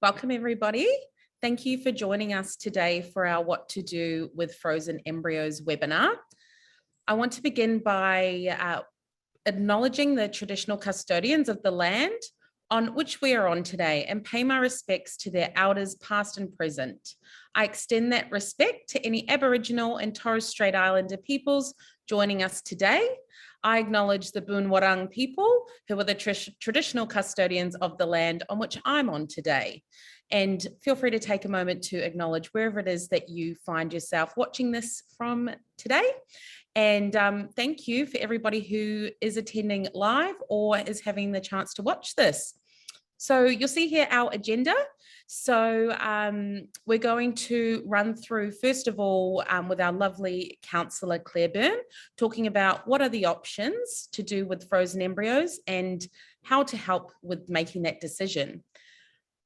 Welcome, everybody. Thank you for joining us today for our What to Do with Frozen Embryos webinar. I want to begin by acknowledging the traditional custodians of the land on which we are on today and pay my respects to their elders past and present. I extend that respect to any Aboriginal and Torres Strait Islander peoples joining us today. I acknowledge the Boonwurrung people who are the traditional custodians of the land on which I'm on today. And feel free to take a moment to acknowledge wherever it is that you find yourself watching this from today. And thank you for everybody who is attending live or is having the chance to watch this. So you'll see here our agenda. So we're going to run through, first of all, with our lovely counsellor, Claire Byrne, talking about what are the options to do with frozen embryos and how to help with making that decision.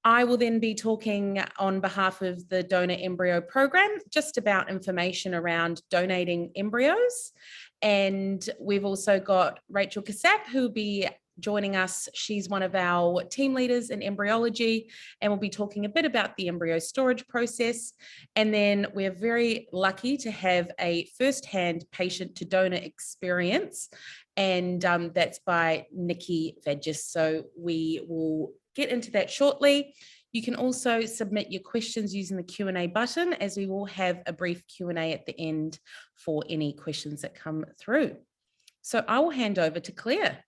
I will then be talking on behalf of the Donor Embryo Program, just about information around donating embryos. And we've also got Rachel Kassab, who will be joining us. She's one of our team leaders in embryology, and we'll be talking a bit about the embryo storage process. And then we're very lucky to have a first-hand patient to donor experience, and that's by Nikki Vagis. So we will get into that shortly. You can also submit your questions using the Q&A button, as we will have a brief Q&A at the end for any questions that come through. So I will hand over to Claire.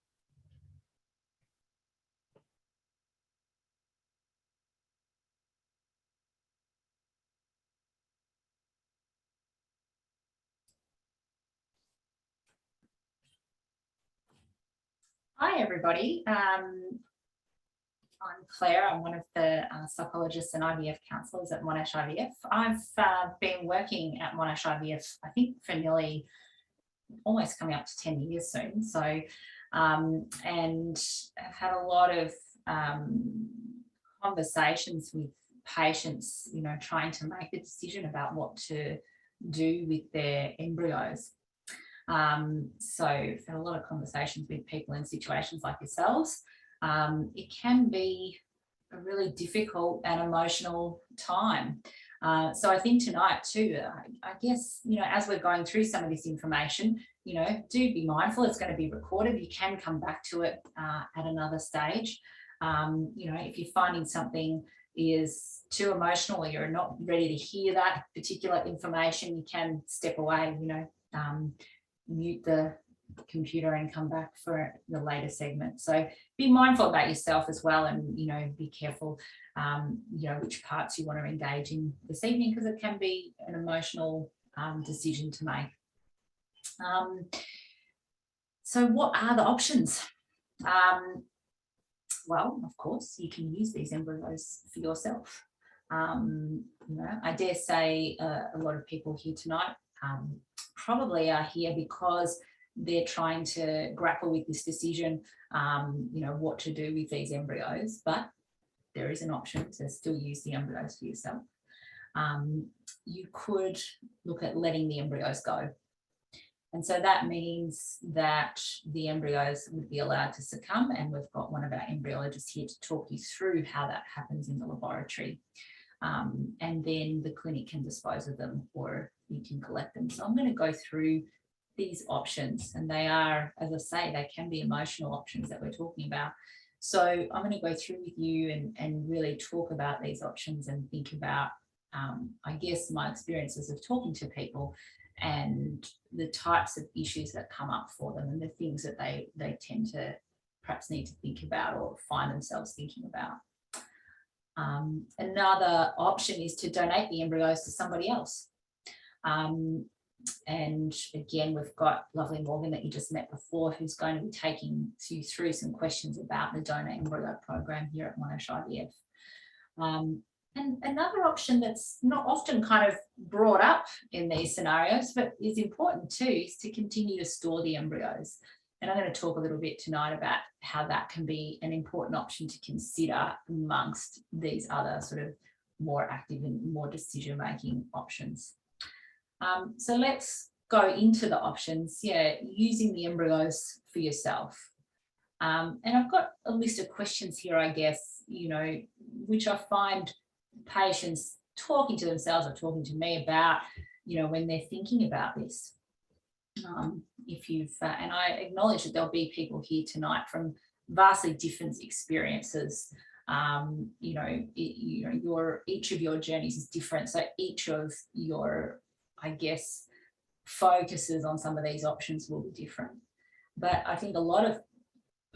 Hi, everybody. I'm Claire. I'm one of the psychologists and IVF counsellors at Monash IVF. I've been working at Monash IVF, I think, for nearly almost coming up to 10 years soon. So, and I've had a lot of conversations with patients, you know, trying to make a decision about what to do with their embryos. So I've had a lot of conversations with people in situations like yourselves. It can be a really difficult and emotional time. So I think tonight too, I guess, you know, as we're going through some of this information, you know, do be mindful. It's going to be recorded. You can come back to it at another stage. You know, if you're finding something is too emotional or you're not ready to hear that particular information, you can step away, you know, mute the computer and come back for the later segment. So be mindful about yourself as well, and, you know, be careful, you know, which parts you want to engage in this evening, because it can be an emotional decision to make. So what are the options? Well, of course, you can use these embryos for yourself. You know, I dare say a lot of people here tonight probably are here because they're trying to grapple with this decision, you know, what to do with these embryos, but there is an option to still use the embryos for yourself. You could look at letting the embryos go. And so that means that the embryos would be allowed to succumb, and we've got one of our embryologists here to talk you through how that happens in the laboratory. And then the clinic can dispose of them, or you can collect them. So I'm going to go through these options, and they are, as I say, they can be emotional options that we're talking about. So I'm going to go through with you and really talk about these options and think about, I guess, my experiences of talking to people and the types of issues that come up for them and the things that they tend to perhaps need to think about or find themselves thinking about. Another option is to donate the embryos to somebody else. And again, we've got lovely Morgan that you just met before, who's going to be taking you through some questions about the donor embryo program here at Monash IVF. And another option that's not often kind of brought up in these scenarios, but is important too, is to continue to store the embryos. And I'm going to talk a little bit tonight about how that can be an important option to consider amongst these other sort of more active and more decision-making options. So let's go into the options. Yeah, using the embryos for yourself. And I've got a list of questions here, I guess, which I find patients talking to themselves or talking to me about, when they're thinking about this. If you've, and I acknowledge that there'll be people here tonight from vastly different experiences. Each of your journeys is different. So each of your, I guess, focuses on some of these options will be different. But I think a lot of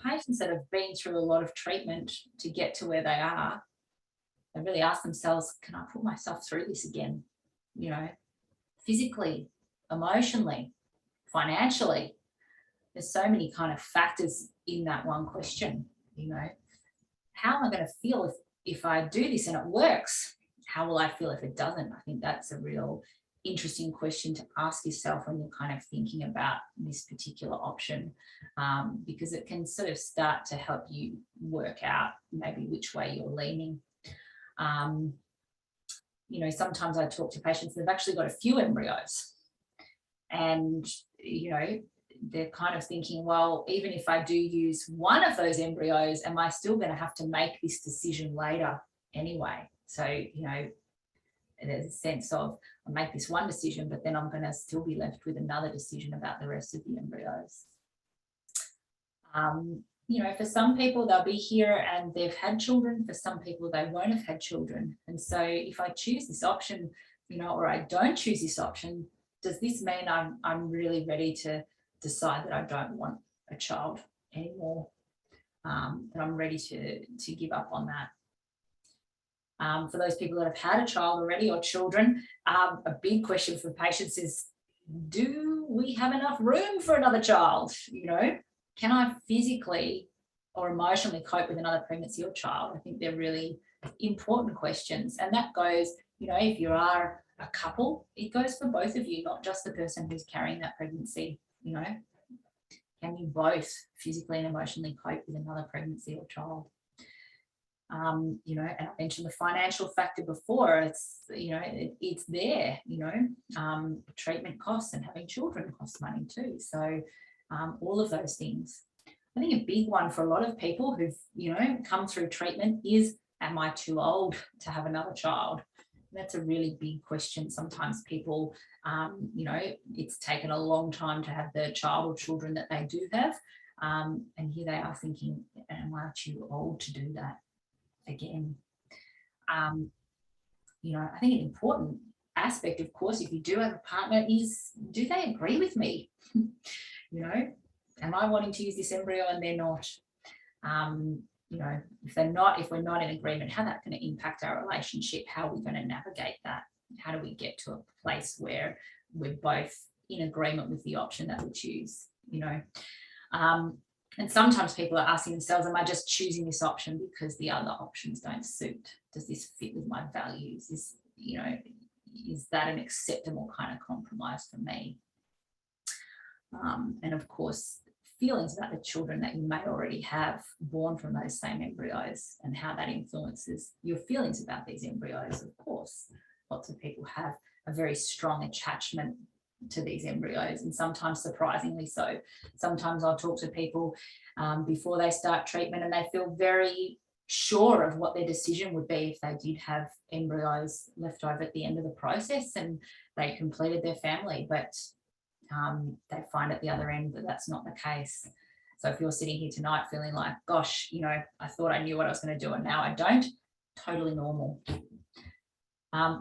patients that have been through a lot of treatment to get to where they are, they really ask themselves, can I put myself through this again? Physically, emotionally, financially. There's so many kind of factors in that one question. How am I going to feel if I do this and it works? How will I feel if it doesn't? I think that's a real interesting question to ask yourself when you're kind of thinking about this particular option, because it can sort of start to help you work out maybe which way you're leaning. Sometimes I talk to patients that have actually got a few embryos, and they're kind of thinking, well, even if I do use one of those embryos, am I still going to have to make this decision later anyway? So there's a sense of, I make this one decision, but then I'm going to still be left with another decision about the rest of the embryos. For some people, they'll be here and they've had children. For some people, they won't have had children. And so if I choose this option, or I don't choose this option, does this mean I'm really ready to decide that I don't want a child anymore, that I'm ready to give up on that? For those people that have had a child already or children, a big question for patients is, do we have enough room for another child? Can I physically or emotionally cope with another pregnancy or child? I think they're really important questions. And that goes, if you are a couple, it goes for both of you, not just the person who's carrying that pregnancy. Can you both physically and emotionally cope with another pregnancy or child? And I mentioned the financial factor before. It's it's there. Treatment costs and having children costs money too. So all of those things. I think a big one for a lot of people who've come through treatment is, am I too old to have another child? That's a really big question. Sometimes people, it's taken a long time to have the child or children that they do have, and here they are thinking, am I too old to do that again? I think an important aspect, of course, if you do have a partner, is, do they agree with me? Am I wanting to use this embryo and they're not? If we're not in agreement, how that's going to impact our relationship, how are we going to navigate that? How do we get to a place where we're both in agreement with the option that we choose? And sometimes people are asking themselves, am I just choosing this option because the other options don't suit? Does this fit with my values? Is that an acceptable kind of compromise for me? And of course, feelings about the children that you may already have born from those same embryos and how that influences your feelings about these embryos. Of course, lots of people have a very strong attachment to these embryos, and sometimes surprisingly so. Sometimes I'll talk to people before they start treatment and they feel very sure of what their decision would be if they did have embryos left over at the end of the process and they completed their family, but they find at the other end that that's not the case. So if you're sitting here tonight feeling like, gosh, I thought I knew what I was going to do and now I don't, totally normal.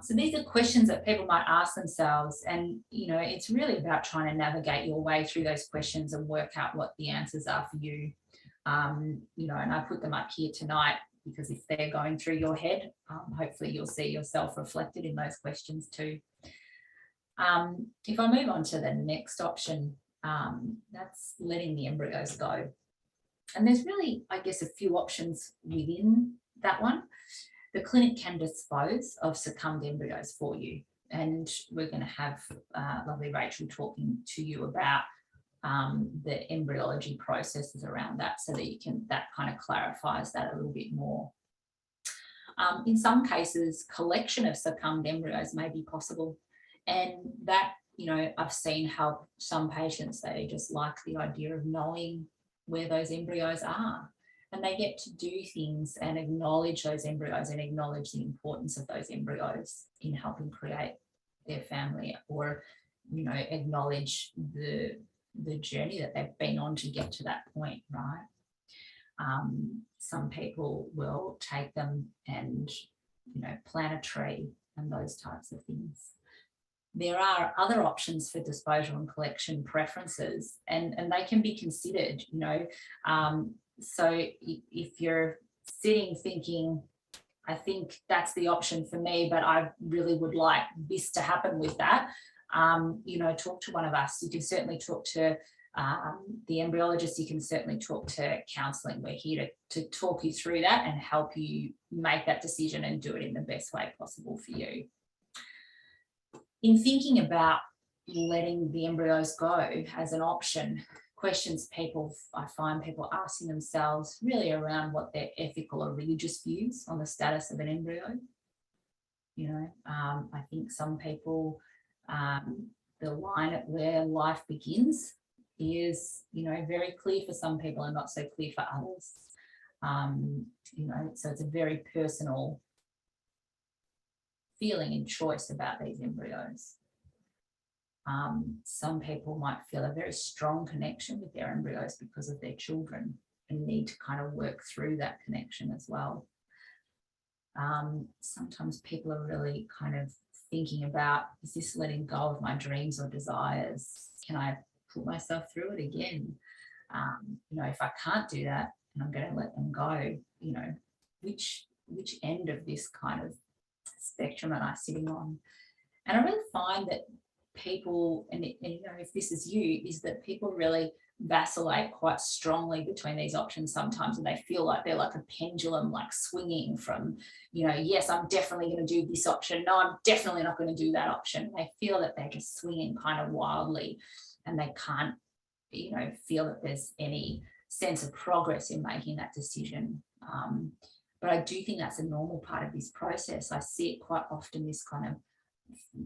So these are questions that people might ask themselves, and it's really about trying to navigate your way through those questions and work out what the answers are for you. And I put them up here tonight because if they're going through your head, hopefully you'll see yourself reflected in those questions too. If I move on to the next option, that's letting the embryos go. And there's really, I guess, a few options within that one. The clinic can dispose of succumbed embryos for you. And we're going to have lovely Rachel talking to you about the embryology processes around that, so that that kind of clarifies that a little bit more. In some cases, collection of succumbed embryos may be possible. And that, I've seen help some patients. They just like the idea of knowing where those embryos are. And they get to do things and acknowledge those embryos and acknowledge the importance of those embryos in helping create their family, or, you know, acknowledge the journey that they've been on to get to that point, right? Some people will take them and, you know, plant a tree and those types of things. There are other options for disposal and collection preferences, and they can be considered, you know. So if you're sitting thinking, I think that's the option for me, but I really would like this to happen with that, you know, talk to one of us. You can certainly talk to the embryologist. You can certainly talk to counselling. We're here to talk you through that and help you make that decision and do it in the best way possible for you. In thinking about letting the embryos go as an option, questions I find people asking themselves really around what their ethical or religious views on the status of an embryo. You know, I think some people, the line at where life begins is, you know, very clear for some people and not so clear for others. You know, so it's a very personal feeling and choice about these embryos. Some people might feel a very strong connection with their embryos because of their children and need to kind of work through that connection as well. Sometimes people are really kind of thinking about, is this letting go of my dreams or desires? Can I put myself through it again? You know, if I can't do that and I'm going to let them go, you know, which end of this kind of spectrum am I sitting on? And I really find that people, and you know, if this is you, is that people really vacillate quite strongly between these options sometimes, and they feel like they're like a pendulum, like swinging from, you know, yes, I'm definitely going to do this option, no, I'm definitely not going to do that option. They feel that they're just swinging kind of wildly, and they can't, you know, feel that there's any sense of progress in making that decision. But I do think that's a normal part of this process. I see it quite often, this kind of,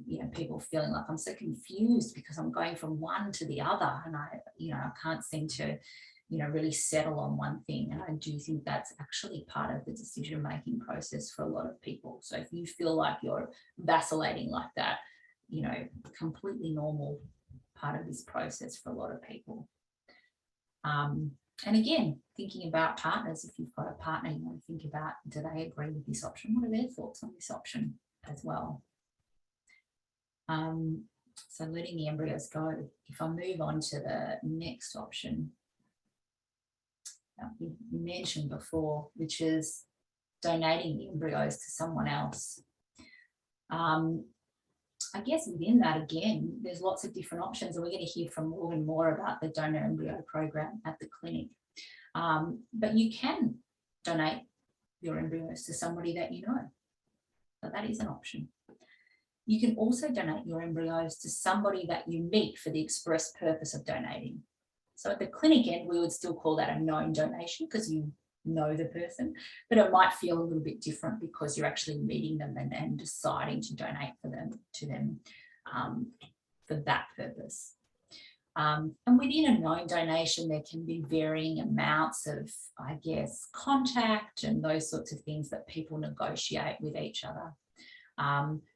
you know, people feeling like I'm so confused because I'm going from one to the other, and I can't seem to, you know, really settle on one thing. And I do think that's actually part of the decision-making process for a lot of people. So if you feel like you're vacillating like that, you know, completely normal part of this process for a lot of people. And again, thinking about partners, if you've got a partner, you want to think about, do they agree with this option? What are their thoughts on this option as well? So letting the embryos go. If I move on to the next option, we mentioned before, which is donating the embryos to someone else. I guess within that, again, there's lots of different options, and we're going to hear from Morgan more about the donor embryo program at the clinic. But you can donate your embryos to somebody that you know. So that is an option. You can also donate your embryos to somebody that you meet for the express purpose of donating. So at the clinic end, we would still call that a known donation because you know the person, but it might feel a little bit different because you're actually meeting them and deciding to donate to them for that purpose. And within a known donation, there can be varying amounts of, I guess, contact and those sorts of things that people negotiate with each other.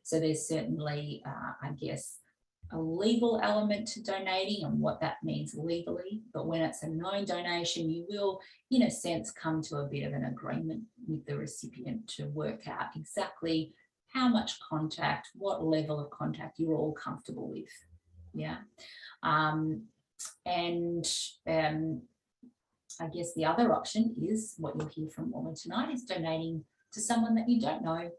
So there's certainly, I guess, a legal element to donating and what that means legally. But when it's a known donation, you will, in a sense, come to a bit of an agreement with the recipient to work out exactly how much contact, what level of contact you're all comfortable with. Yeah. I guess the other option is what you'll hear from Morgan tonight, is donating to someone that you don't know,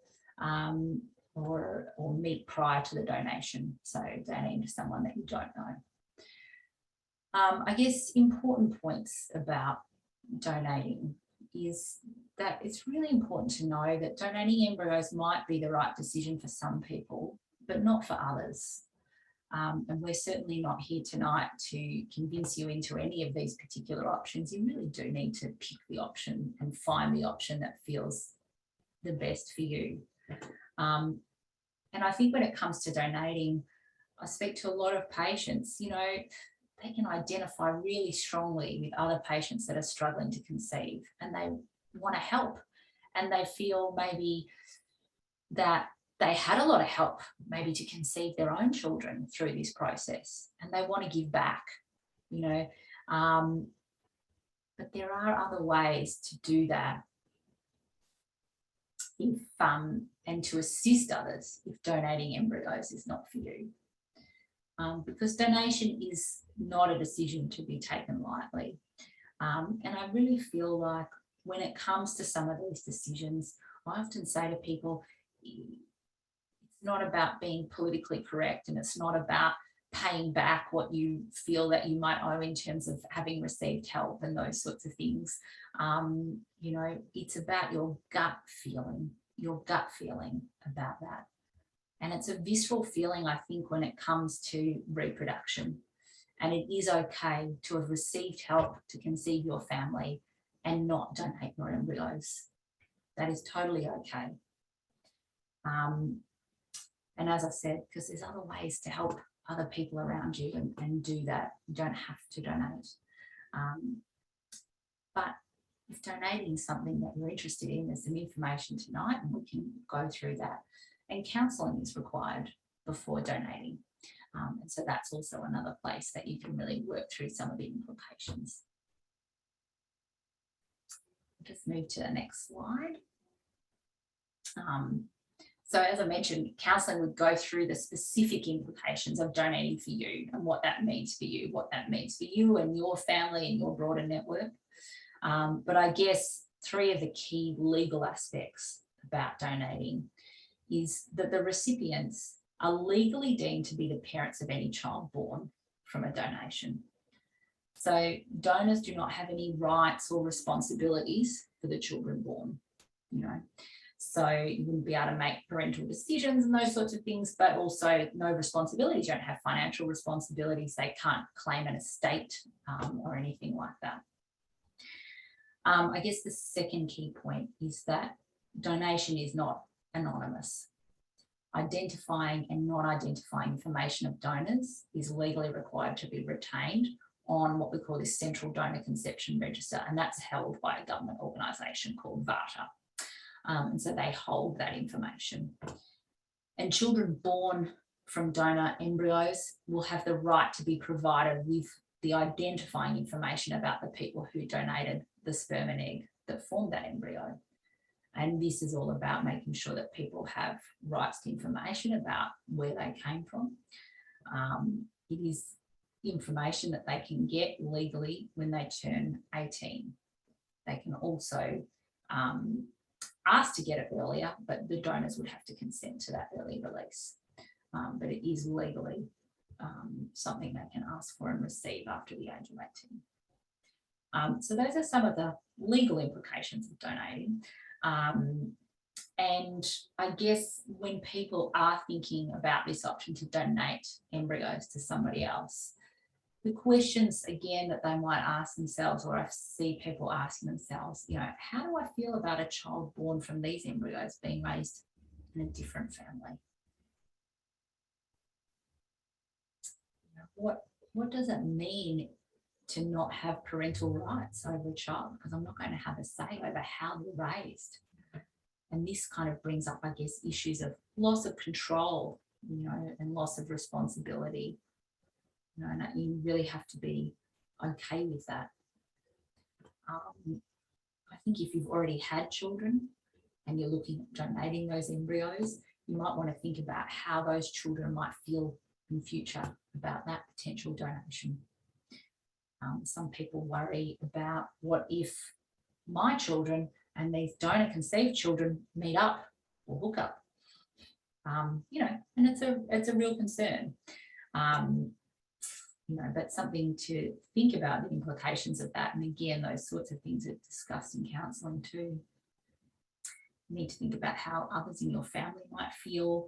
or meet prior to the donation. So donating to someone that you don't know. I guess important points about donating is that it's really important to know that donating embryos might be the right decision for some people, but not for others. And we're certainly not here tonight to convince you into any of these particular options. You really do need to pick the option and find the option that feels the best for you. And I think when it comes to donating, I speak to a lot of patients, you know, they can identify really strongly with other patients that are struggling to conceive, and they want to help, and they feel maybe that they had a lot of help maybe to conceive their own children through this process, and they want to give back, you know. But there are other ways to do that if and to assist others if donating embryos is not for you. Because donation is not a decision to be taken lightly. And I really feel like when it comes to some of these decisions, I often say to people, it's not about being politically correct, and it's not about paying back what you feel that you might owe in terms of having received help and those sorts of things. You know, it's about your gut feeling about that. And it's a visceral feeling, I think, when it comes to reproduction. And it is okay to have received help to conceive your family and not donate your embryos. That is totally okay. And as I said, because there's other ways to help other people around you and do that. You don't have to donate. But if donating is something that you're interested in, there's some information tonight and we can go through that. And counselling is required before donating. And so that's also another place that you can really work through some of the implications. Just move to the next slide. So as I mentioned, counselling would go through the specific implications of donating for you and what that means for you, and your family and your broader network. But I guess three of the key legal aspects about donating is that the recipients are legally deemed to be the parents of any child born from a donation. So donors do not have any rights or responsibilities for the children born, you know. So you wouldn't be able to make parental decisions and those sorts of things, but also no responsibilities. You don't have financial responsibilities. They can't claim an estate or anything like that. I guess the second key point is that donation is not anonymous. Identifying and not identifying information of donors is legally required to be retained on what we call this Central Donor Conception Register, and that's held by a government organisation called VARTA. And so they hold that information. And children born from donor embryos will have the right to be provided with the identifying information about the people who donated the sperm and egg that formed that embryo. And this is all about making sure that people have rights to information about where they came from. It is information that they can get legally when they turn 18. They can also ask to get it earlier, but the donors would have to consent to that early release. But it is legally something they can ask for and receive after the age of 18. So those are some of the legal implications of donating. And I guess when people are thinking about this option to donate embryos to somebody else, the questions again that they might ask themselves, or I see people asking themselves, you know, how do I feel about a child born from these embryos being raised in a different family? You know, what does it mean to not have parental rights over a child? Because I'm not going to have a say over how they're raised. And this kind of brings up, I guess, issues of loss of control, you know, and loss of responsibility. You know, and you really have to be okay with that. I think if you've already had children and you're looking at donating those embryos, you might want to think about how those children might feel in future about that potential donation. Some people worry about what if my children and these donor conceived children meet up or hook up, you know, and it's a real concern. You know, but something to think about the implications of that. And again, those sorts of things are discussed in counselling too. You need to think about how others in your family might feel.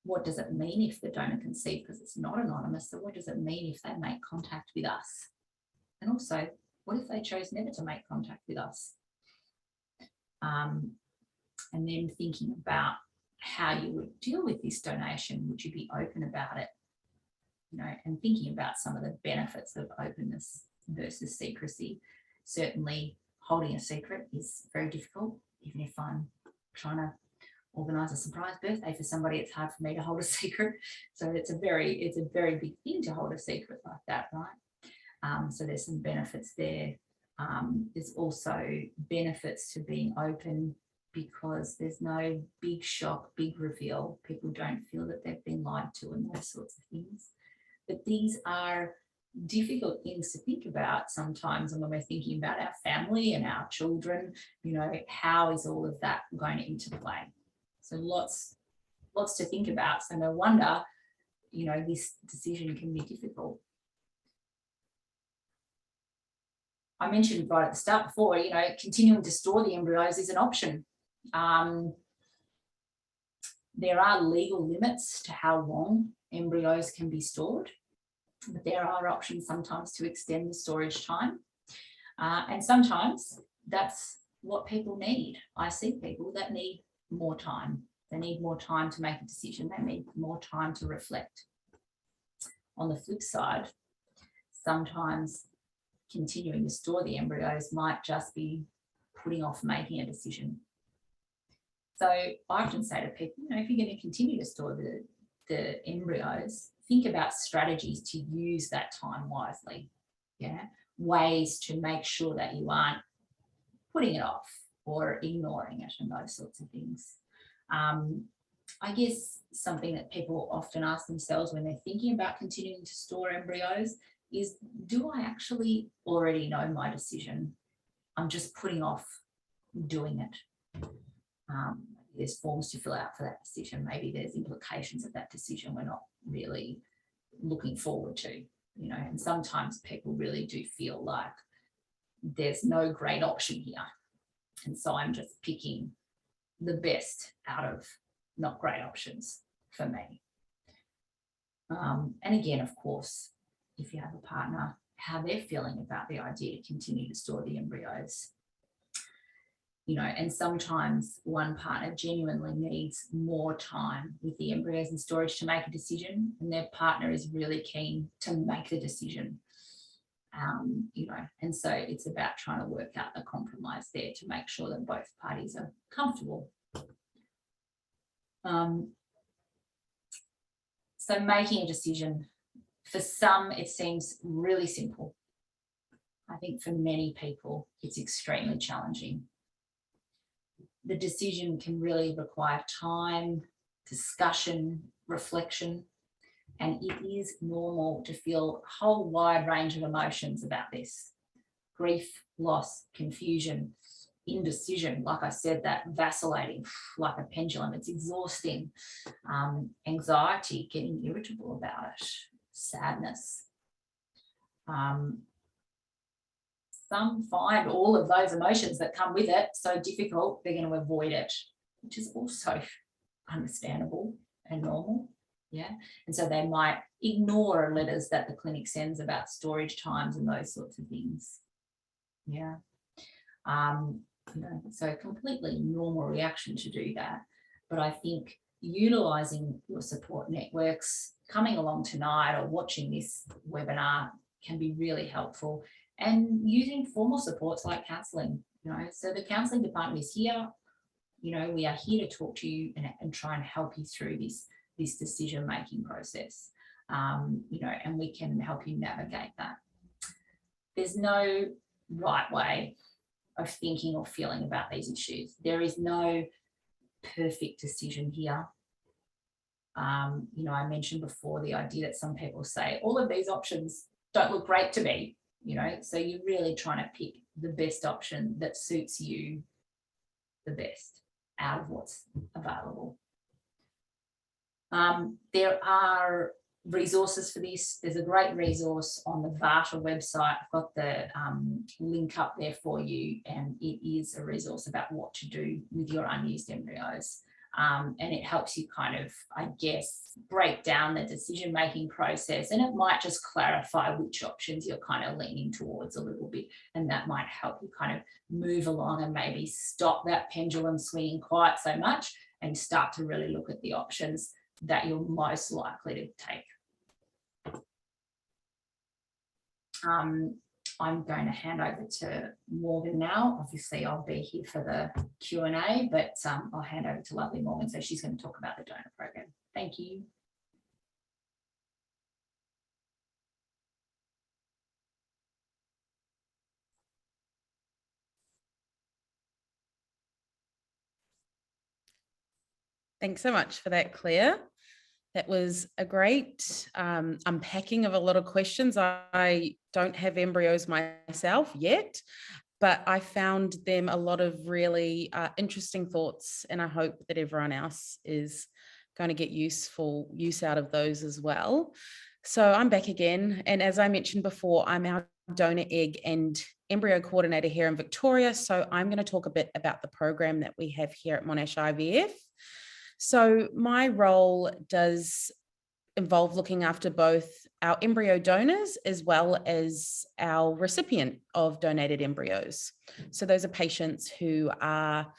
What does it mean if the donor conceived, because it's not anonymous? So what does it mean if they make contact with us? And also, what if they chose never to make contact with us? And then thinking about how you would deal with this donation. Would you be open about it? and thinking about some of the benefits of openness versus secrecy. Certainly holding a secret is very difficult. Even if I'm trying to organise a surprise birthday for somebody, it's hard for me to hold a secret. So it's a very big thing to hold a secret like that, right? So there's some benefits there. There's also benefits to being open because there's no big shock, big reveal. People don't feel that they've been lied to and those sorts of things. But these are difficult things to think about sometimes when we're thinking about our family and our children. How is all of that going to interplay? So lots to think about. So no wonder, this decision can be difficult. I mentioned right at the start before, continuing to store the embryos is an option. There are legal limits to how long embryos can be stored, but there are options sometimes to extend the storage time. And sometimes that's what people need. I see people that need more time. They need more time to make a decision. They need more time to reflect. On the flip side, sometimes continuing to store the embryos might just be putting off making a decision. So I often say to people, if you're going to continue to store the embryos, think about strategies to use that time wisely. Ways to make sure that you aren't putting it off or ignoring it and those sorts of things. I guess something that people often ask themselves when they're thinking about continuing to store embryos is, do I actually already know my decision? I'm just putting off doing it. There's forms to fill out for that decision. Maybe there's implications of that decision we're not really looking forward to, and sometimes people really do feel like there's no great option here. And so I'm just picking the best out of not great options for me. And again, of course, if you have a partner, how they're feeling about the idea to continue to store the embryos. And sometimes one partner genuinely needs more time with the embryos in storage to make a decision, and their partner is really keen to make the decision. And so it's about trying to work out the compromise there to make sure that both parties are comfortable. So making a decision, for some, it seems really simple. I think for many people, it's extremely challenging. The decision can really require time, discussion, reflection, and it is normal to feel a whole wide range of emotions about this. Grief, loss, confusion, indecision, like I said, that vacillating like a pendulum, it's exhausting. Anxiety, getting irritable about it, sadness. Some find all of those emotions that come with it so difficult, they're going to avoid it, which is also understandable and normal. And so they might ignore letters that the clinic sends about storage times and those sorts of things. So completely normal reaction to do that. But I think utilising your support networks, coming along tonight or watching this webinar can be really helpful, and using formal supports like counselling. So the counselling department is here. We are here to talk to you and try and help you through this decision-making process, and we can help you navigate that. There's no right way of thinking or feeling about these issues. There is no perfect decision here. I mentioned before the idea that some people say all of these options don't look great to me, so you're really trying to pick the best option that suits you the best out of what's available. There are resources for this. There's a great resource on the VARTA website. I've got the link up there for you, and it is a resource about what to do with your unused embryos. And it helps you kind of, I guess, break down the decision-making process, and it might just clarify which options you're kind of leaning towards a little bit, and that might help you kind of move along and maybe stop that pendulum swinging quite so much and start to really look at the options that you're most likely to take. I'm going to hand over to Morgan now. Obviously, I'll be here for the Q&A, but I'll hand over to lovely Morgan. So she's going to talk about the donor program. Thank you. Thanks so much for that, Claire. That was a great unpacking of a lot of questions. I don't have embryos myself yet, but I found them a lot of really interesting thoughts, and I hope that everyone else is going to get use out of those as well. So I'm back again, and as I mentioned before, I'm our donor egg and embryo coordinator here in Victoria. So I'm going to talk a bit about the program that we have here at Monash IVF. So my role does involve looking after both our embryo donors as well as our recipient of donated embryos. So those are patients who are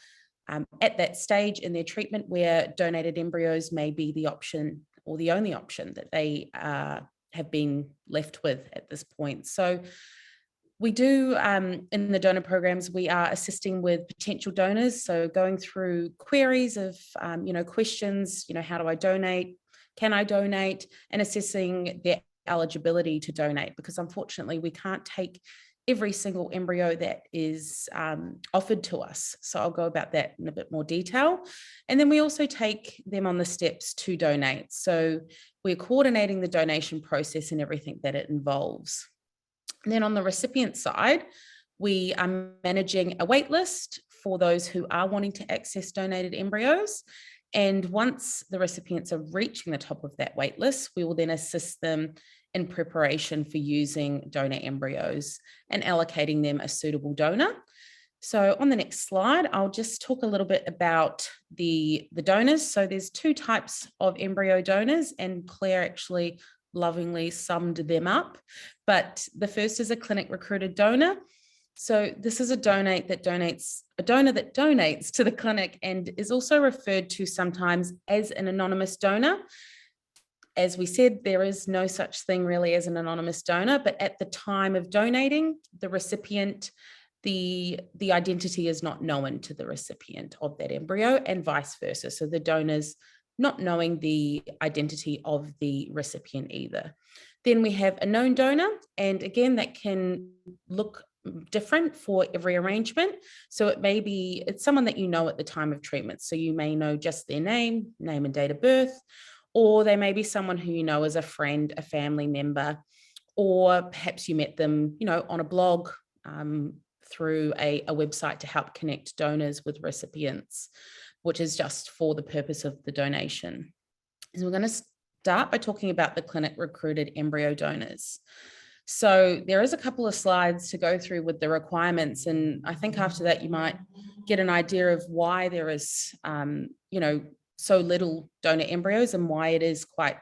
at that stage in their treatment where donated embryos may be the option or the only option that they have been left with at this point. So we do, in the donor programs, we are assisting with potential donors. So going through queries of, questions, how do I donate? Can I donate? And assessing their eligibility to donate, because unfortunately we can't take every single embryo that is offered to us. So I'll go about that in a bit more detail. And then we also take them on the steps to donate. So we're coordinating the donation process and everything that it involves. And then on the recipient side, we are managing a wait list for those who are wanting to access donated embryos. And once the recipients are reaching the top of that wait list, we will then assist them in preparation for using donor embryos and allocating them a suitable donor. So on the next slide, I'll just talk a little bit about the donors. So there's two types of embryo donors, and Claire actually lovingly summed them up. But the first is a clinic recruited donor. So this is a donor that donates to the clinic and is also referred to sometimes as an anonymous donor. As we said, there is no such thing really as an anonymous donor, but at the time of donating, the recipient, the identity is not known to the recipient of that embryo, and vice versa. So the donor's not knowing the identity of the recipient either. Then we have a known donor, and again, that can look different for every arrangement. So it's someone that you know at the time of treatment. So you may know just their name and date of birth, or they may be someone who you know as a friend, a family member, or perhaps you met them, on a blog, through a website to help connect donors with recipients, which is just for the purpose of the donation. So we're going to start by talking about the clinic recruited embryo donors. So there is a couple of slides to go through with the requirements, and I think after that you might get an idea of why there is, so little donor embryos and why it is quite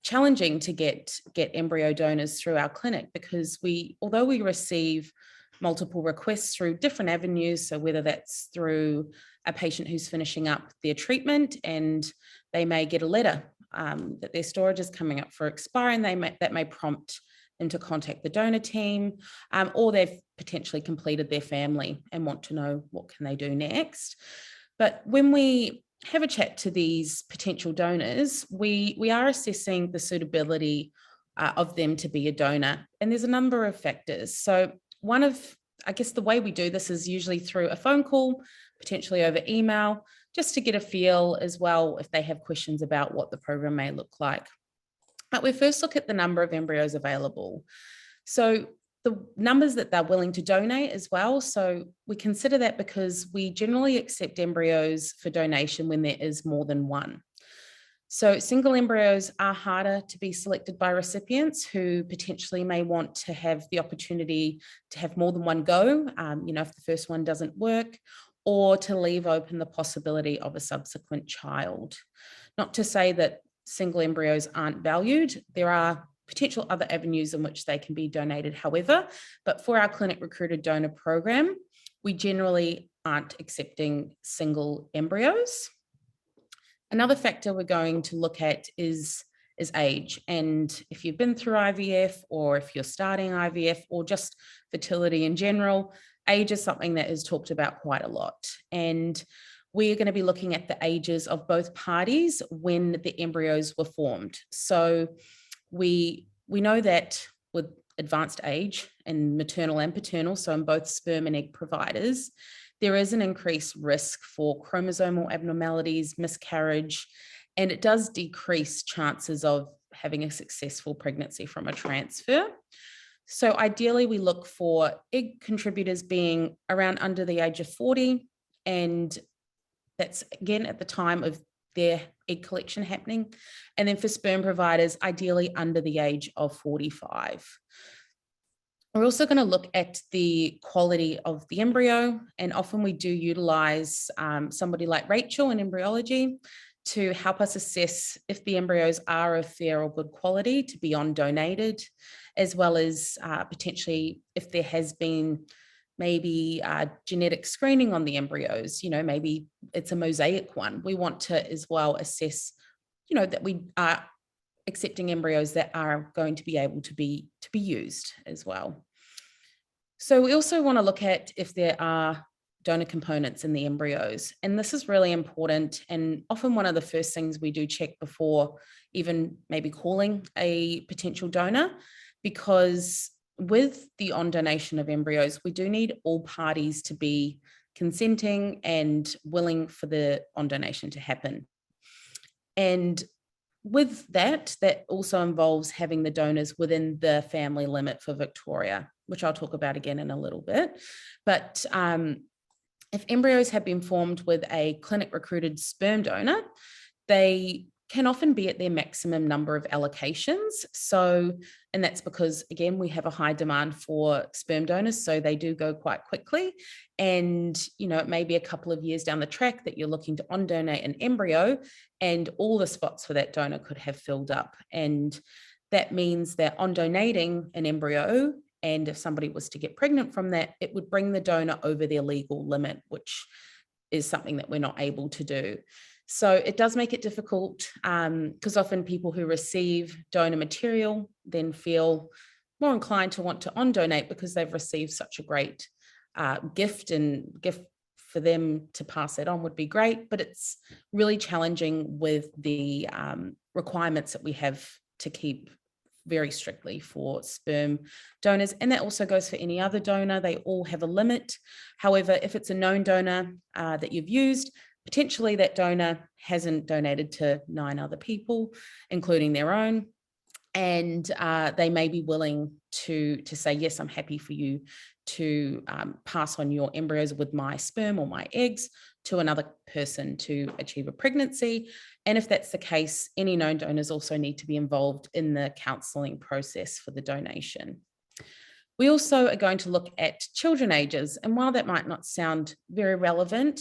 challenging to get embryo donors through our clinic, because although we receive multiple requests through different avenues, so whether that's through a patient who's finishing up their treatment and they may get a letter that their storage is coming up for expiry, and that may prompt them to contact the donor team, or they've potentially completed their family and want to know what can they do next. But when we have a chat to these potential donors, we are assessing the suitability of them to be a donor, and there's a number of factors. So the way we do this is usually through a phone call, potentially over email, just to get a feel as well if they have questions about what the program may look like. But we first look at the number of embryos available. So the numbers that they're willing to donate as well. So we consider that because we generally accept embryos for donation when there is more than one. So single embryos are harder to be selected by recipients who potentially may want to have the opportunity to have more than one go, if the first one doesn't work, or to leave open the possibility of a subsequent child. Not to say that single embryos aren't valued. There are potential other avenues in which they can be donated, however, but for our clinic recruited donor program, we generally aren't accepting single embryos. Another factor we're going to look at is is age. And if you've been through IVF, or if you're starting IVF, or just fertility in general, age is something that is talked about quite a lot. And we're going to be looking at the ages of both parties when the embryos were formed. So we know that with advanced age in maternal and paternal, so in both sperm and egg providers, there is an increased risk for chromosomal abnormalities, miscarriage, and it does decrease chances of having a successful pregnancy from a transfer. So ideally, we look for egg contributors being around under the age of 40, and that's again at the time of their egg collection happening. And then for sperm providers, ideally under the age of 45. We're also going to look at the quality of the embryo, and often we do utilize somebody like Rachel in embryology to help us assess if the embryos are of fair or good quality to be on-donated, as well as potentially if there has been maybe genetic screening on the embryos, maybe it's a mosaic one. We want to as well assess, that we are accepting embryos that are going to be able to be used as well. So we also want to look at if there are donor components in the embryos. And this is really important, and often one of the first things we do check before even maybe calling a potential donor, because with the on-donation of embryos, we do need all parties to be consenting and willing for the on-donation to happen. And with that also involves having the donors within the family limit for Victoria, which I'll talk about again in a little bit. But if embryos have been formed with a clinic recruited sperm donor, they can often be at their maximum number of allocations. And that's because, again, we have a high demand for sperm donors, so they do go quite quickly. And, it may be a couple of years down the track that you're looking to on-donate an embryo, and all the spots for that donor could have filled up. And that means that on-donating an embryo, and if somebody was to get pregnant from that, it would bring the donor over their legal limit, which is something that we're not able to do. So it does make it difficult, because often people who receive donor material then feel more inclined to want to on-donate because they've received such a great gift, and gift for them to pass that on would be great, but it's really challenging with the requirements that we have to keep very strictly for sperm donors. And that also goes for any other donor. They all have a limit. However, if it's a known donor that you've used, potentially that donor hasn't donated to 9 other people, including their own, and they may be willing to say, yes, I'm happy for you to pass on your embryos with my sperm or my eggs to another person to achieve a pregnancy. And if that's the case, any known donors also need to be involved in the counselling process for the donation. We also are going to look at children ages. And while that might not sound very relevant,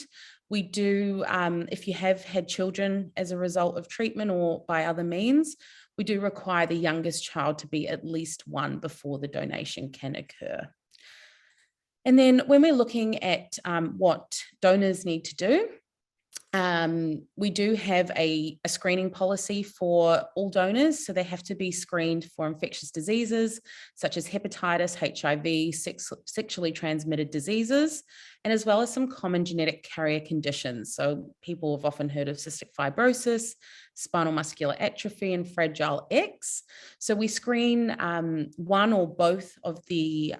we do, if you have had children as a result of treatment or by other means, we do require the youngest child to be at least 1 before the donation can occur. And then when we're looking at what donors need to do, we do have a screening policy for all donors. So they have to be screened for infectious diseases such as hepatitis, HIV, sexually transmitted diseases, and as well as some common genetic carrier conditions. So people have often heard of cystic fibrosis, spinal muscular atrophy, and Fragile X. So we screen one or both of the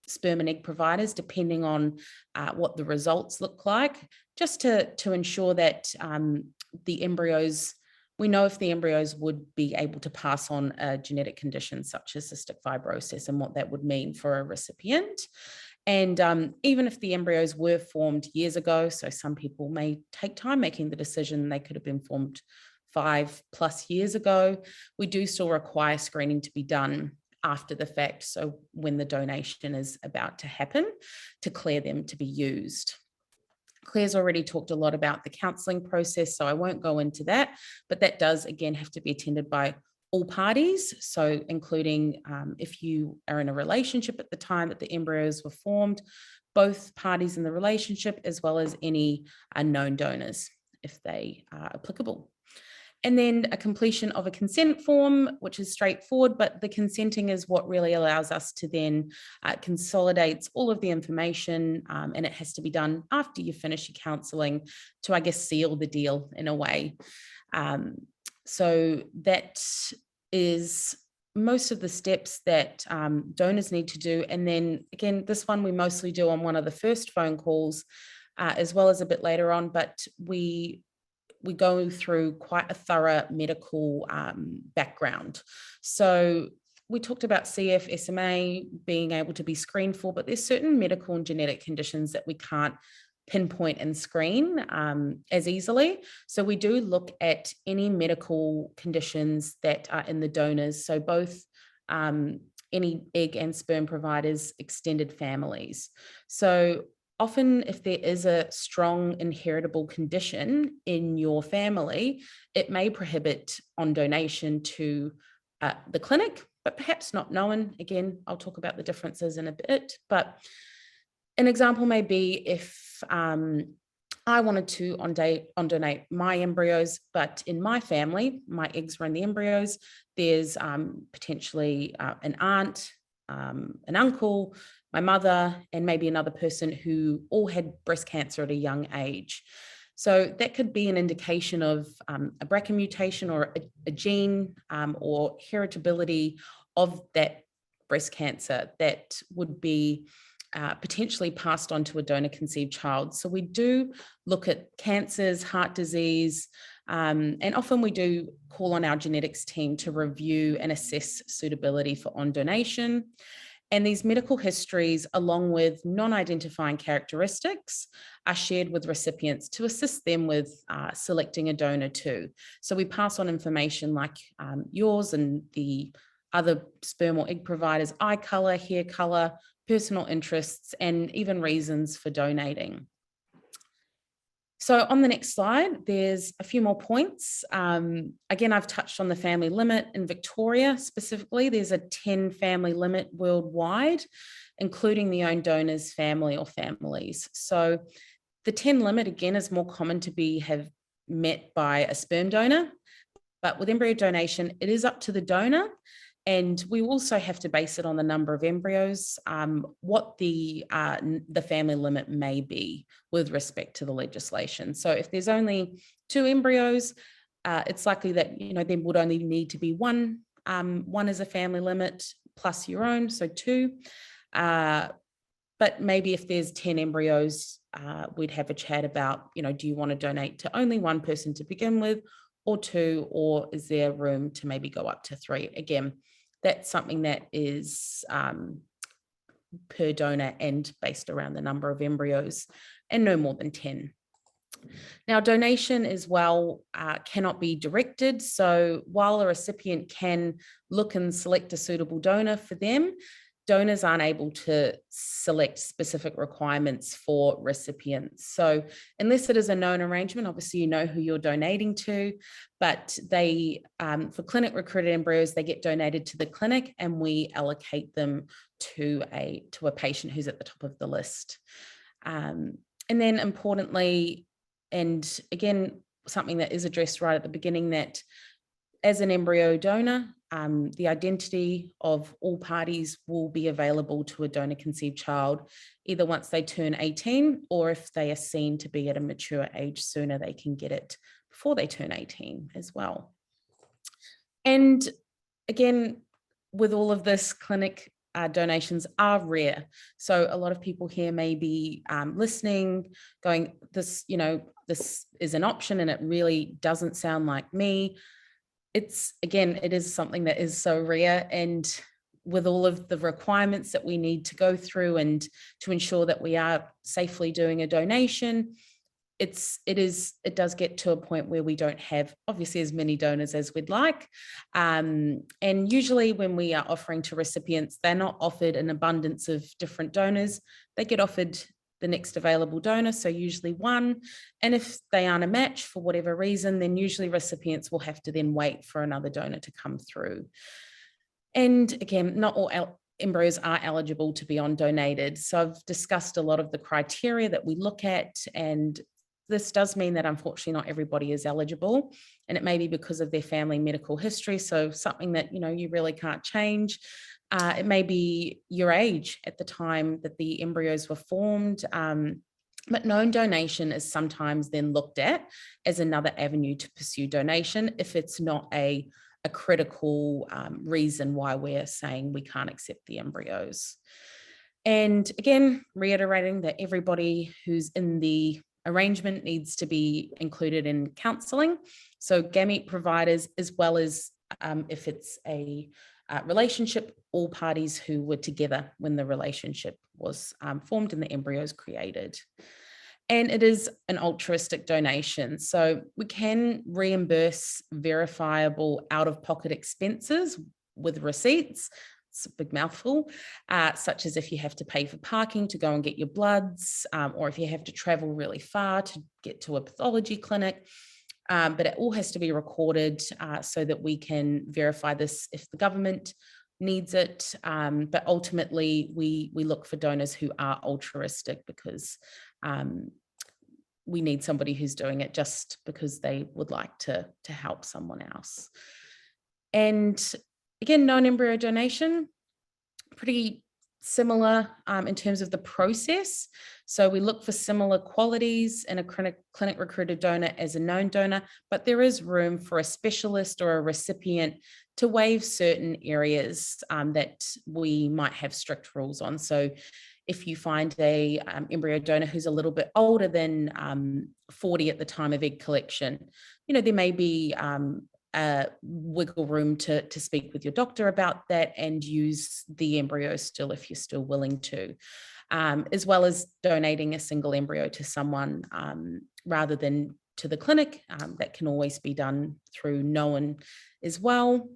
sperm and egg providers, depending on what the results look like, just to ensure that the embryos, we know if the embryos would be able to pass on a genetic condition such as cystic fibrosis and what that would mean for a recipient. And even if the embryos were formed years ago, so some people may take time making the decision, they could have been formed 5+ years ago, we do still require screening to be done after the fact, so when the donation is about to happen, to clear them to be used. Claire's already talked a lot about the counselling process, so I won't go into that, but that does again have to be attended by all parties, so including if you are in a relationship at the time that the embryos were formed, both parties in the relationship, as well as any unknown donors if they are applicable. And then a completion of a consent form, which is straightforward, but the consenting is what really allows us to then consolidate all of the information, and it has to be done after you finish your counselling to, I guess, seal the deal in a way. So that is most of the steps that donors need to do. And then again, this one we mostly do on one of the first phone calls, as well as a bit later on, but we go through quite a thorough medical background. So we talked about CF, SMA being able to be screened for, but there's certain medical and genetic conditions that we can't pinpoint and screen as easily. So we do look at any medical conditions that are in the donors. So both any egg and sperm providers, extended families. So often if there is a strong inheritable condition in your family, it may prohibit on donation to the clinic, but perhaps not known. Again, I'll talk about the differences in a bit, but an example may be if I wanted to on donate my embryos, but in my family, my eggs were in the embryos, there's potentially an aunt, an uncle, my mother, and maybe another person who all had breast cancer at a young age. So that could be an indication of a BRCA mutation or a gene or heritability of that breast cancer that would be potentially passed on to a donor-conceived child. So we do look at cancers, heart disease, and often we do call on our genetics team to review and assess suitability for on-donation. And these medical histories, along with non-identifying characteristics, are shared with recipients to assist them with selecting a donor too. So we pass on information like yours and the other sperm or egg providers' eye color, hair color, personal interests, and even reasons for donating. So on the next slide, there's a few more points. Again, I've touched on the family limit in Victoria specifically. There's a 10 family limit worldwide, including the own donor's family or families. So the 10 limit, again, is more common to have met by a sperm donor, but with embryo donation, it is up to the donor. And we also have to base it on the number of embryos, what the family limit may be with respect to the legislation. So if there's only 2 embryos, it's likely that there would only need to be one as a family limit plus your own, so 2. But maybe if there's 10 embryos, we'd have a chat about, do you want to donate to only one person to begin with, or 2, or is there room to maybe go up to 3? Again, that's something that is per donor and based around the number of embryos, and no more than 10. Now, donation as well cannot be directed. So while a recipient can look and select a suitable donor for them, donors aren't able to select specific requirements for recipients. So unless it is a known arrangement, obviously you know who you're donating to, but they, for clinic recruited embryos, they get donated to the clinic and we allocate them to a patient who's at the top of the list. And then importantly, and again, something that is addressed right at the beginning, that as an embryo donor, the identity of all parties will be available to a donor-conceived child, either once they turn 18 or if they are seen to be at a mature age sooner, they can get it before they turn 18 as well. And again, with all of this, clinic donations are rare. So a lot of people here may be listening, going, this is an option and it really doesn't sound like me. It is something that is so rare, and with all of the requirements that we need to go through and to ensure that we are safely doing a donation, it does get to a point where we don't have obviously as many donors as we'd like. And usually when we are offering to recipients, they're not offered an abundance of different donors. They get offered the next available donor, so usually one. And if they aren't a match for whatever reason, then usually recipients will have to then wait for another donor to come through. And again, not all embryos are eligible to be on donated. So I've discussed a lot of the criteria that we look at, and this does mean that unfortunately not everybody is eligible, and it may be because of their family medical history. So something that, you really can't change. It may be your age at the time that the embryos were formed. But known donation is sometimes then looked at as another avenue to pursue donation if it's not a critical reason why we're saying we can't accept the embryos. And again, reiterating that everybody who's in the arrangement needs to be included in counselling. So gamete providers, as well as if it's a relationship, all parties who were together when the relationship was formed and the embryos created. And it is an altruistic donation. So we can reimburse verifiable out-of-pocket expenses with receipts. It's a big mouthful, such as if you have to pay for parking to go and get your bloods, or if you have to travel really far to get to a pathology clinic. But it all has to be recorded so that we can verify this if the government needs it. But ultimately, we look for donors who are altruistic because we need somebody who's doing it just because they would like to help someone else. And again, known embryo donation, pretty similar in terms of the process. So we look for similar qualities in a clinic recruited donor as a known donor, but there is room for a specialist or a recipient to waive certain areas that we might have strict rules on. So if you find a embryo donor who's a little bit older than 40 at the time of egg collection, there may be wiggle room to speak with your doctor about that and use the embryo still if you're still willing to, as well as donating a single embryo to someone rather than to the clinic. That can always be done through known as well.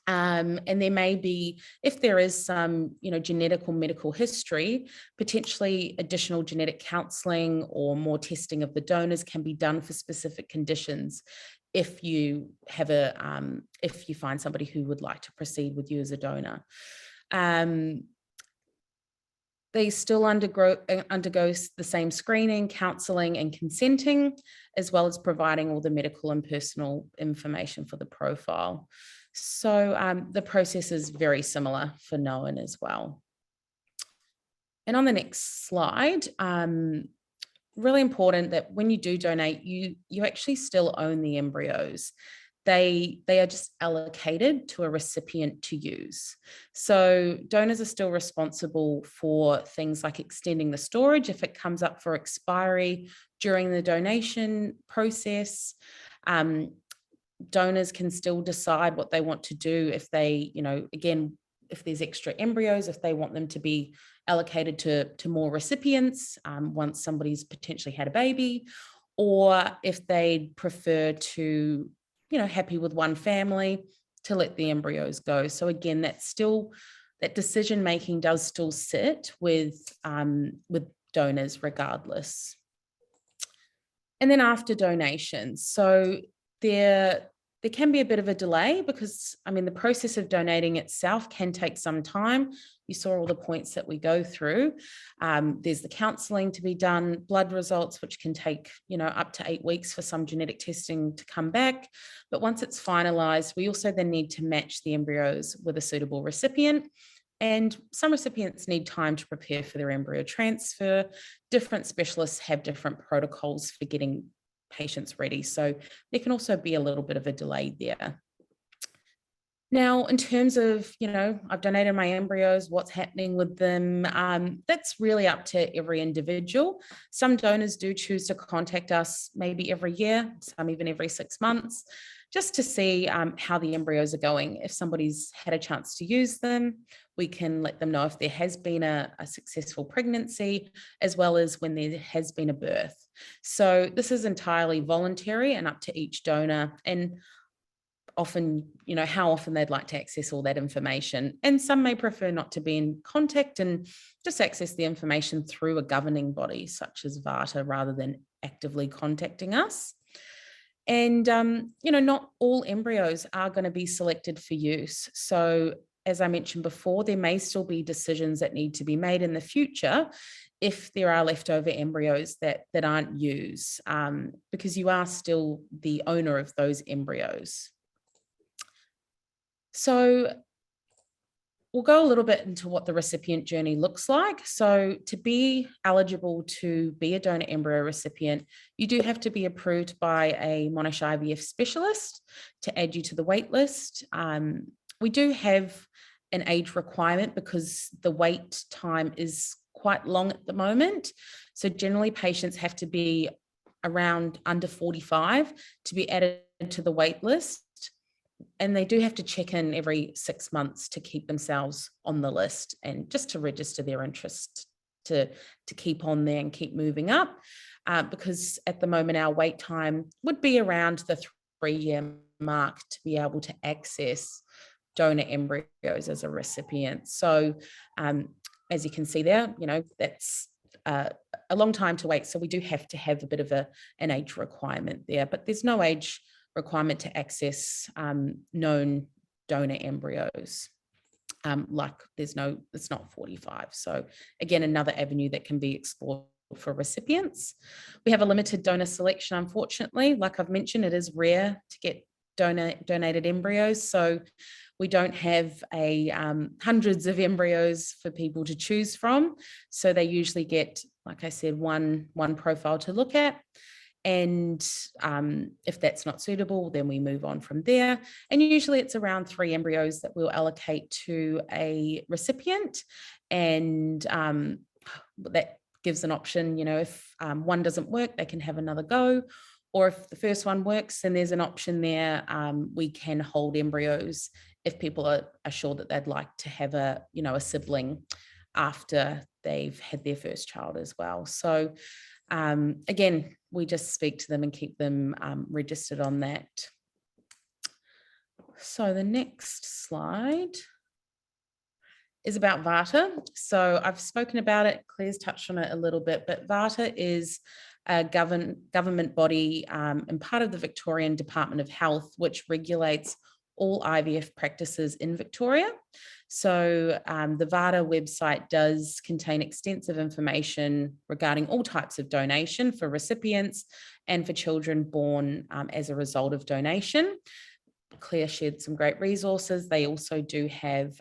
And there may be, if there is some, genetic or medical history, potentially additional genetic counselling or more testing of the donors can be done for specific conditions. If you have if you find somebody who would like to proceed with you as a donor. They still undergo the same screening, counselling and consenting, as well as providing all the medical and personal information for the profile. So the process is very similar for known as well. And on the next slide, really important that when you do donate, you actually still own the embryos. They are just allocated to a recipient to use. So donors are still responsible for things like extending the storage if it comes up for expiry during the donation process. Donors can still decide what they want to do if they, again, if there's extra embryos, if they want them to be allocated to more recipients once somebody's potentially had a baby, or if they prefer to, happy with one family, to let the embryos go. So again, that decision making does still sit with donors regardless. And then after donations, so there can be a bit of a delay because, the process of donating itself can take some time. You saw all the points that we go through. There's the counselling to be done, blood results, which can take, up to 8 weeks for some genetic testing to come back. But once it's finalised, we also then need to match the embryos with a suitable recipient. And some recipients need time to prepare for their embryo transfer. Different specialists have different protocols for getting patients ready. So there can also be a little bit of a delay there. Now, in terms of, I've donated my embryos, what's happening with them? That's really up to every individual. Some donors do choose to contact us maybe every year, some even every 6 months, just to see how the embryos are going. If somebody's had a chance to use them, we can let them know if there has been a successful pregnancy, as well as when there has been a birth. So this is entirely voluntary and up to each donor, and often, how often they'd like to access all that information. And some may prefer not to be in contact and just access the information through a governing body such as VARTA rather than actively contacting us. And, not all embryos are going to be selected for use. So as I mentioned before, there may still be decisions that need to be made in the future if there are leftover embryos that aren't used, because you are still the owner of those embryos. So we'll go a little bit into what the recipient journey looks like. So to be eligible to be a donor embryo recipient, you do have to be approved by a Monash IVF specialist to add you to the wait list. We do have an age requirement because the wait time is quite long at the moment. So generally patients have to be around under 45 to be added to the wait list. And they do have to check in every 6 months to keep themselves on the list and just to register their interest to keep on there and keep moving up, because at the moment our wait time would be around the 3-year mark to be able to access donor embryos as a recipient. So as you can see there, that's a long time to wait. So we do have to have a bit of an age requirement there, but there's no age requirement to access known donor embryos. It's not 45. So again, another avenue that can be explored for recipients. We have a limited donor selection, unfortunately. Like I've mentioned, it is rare to get donated embryos. So we don't have hundreds of embryos for people to choose from. So they usually get, like I said, one profile to look at. And if that's not suitable, then we move on from there. And usually it's around 3 embryos that we'll allocate to a recipient. And that gives an option, if one doesn't work, they can have another go. Or if the first one works, then there's an option there. We can hold embryos if people are sure that they'd like to have a sibling after they've had their first child as well. So again, we just speak to them and keep them registered on that. So the next slide is about VARTA. So I've spoken about it, Claire's touched on it a little bit, but VARTA is a government body and part of the Victorian Department of Health, which regulates all IVF practices in Victoria. So the VARTA website does contain extensive information regarding all types of donation for recipients and for children born as a result of donation. Claire shared some great resources. They also do have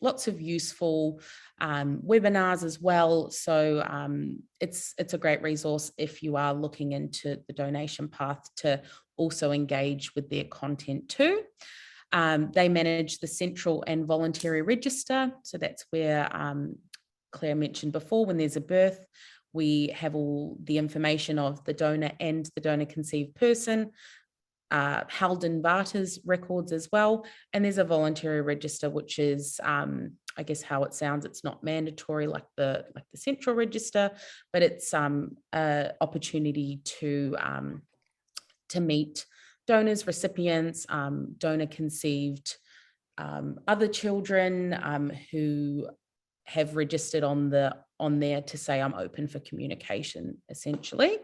lots of useful webinars as well. So it's a great resource if you are looking into the donation path to also engage with their content too. They manage the central and voluntary register. So that's where Claire mentioned before, when there's a birth, we have all the information of the donor and the donor conceived person held in VARTA's records as well. And there's a voluntary register, which is, I guess how it sounds, it's not mandatory like the central register, but it's an opportunity to meet donors, recipients, donor conceived other children who have registered on there to say I'm open for communication, essentially.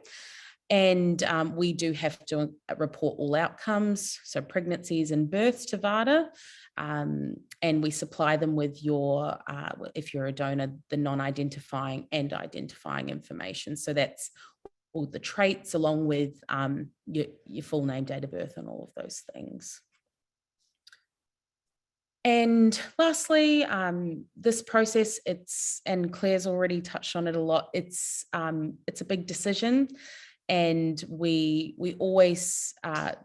And we do have to report all outcomes, so pregnancies and births to VARTA, and we supply them with your, if you're a donor, the non-identifying and identifying information. So that's all the traits along with your full name, date of birth, and all of those things. And lastly, this process, and Claire's already touched on it a lot, it's a big decision. And we always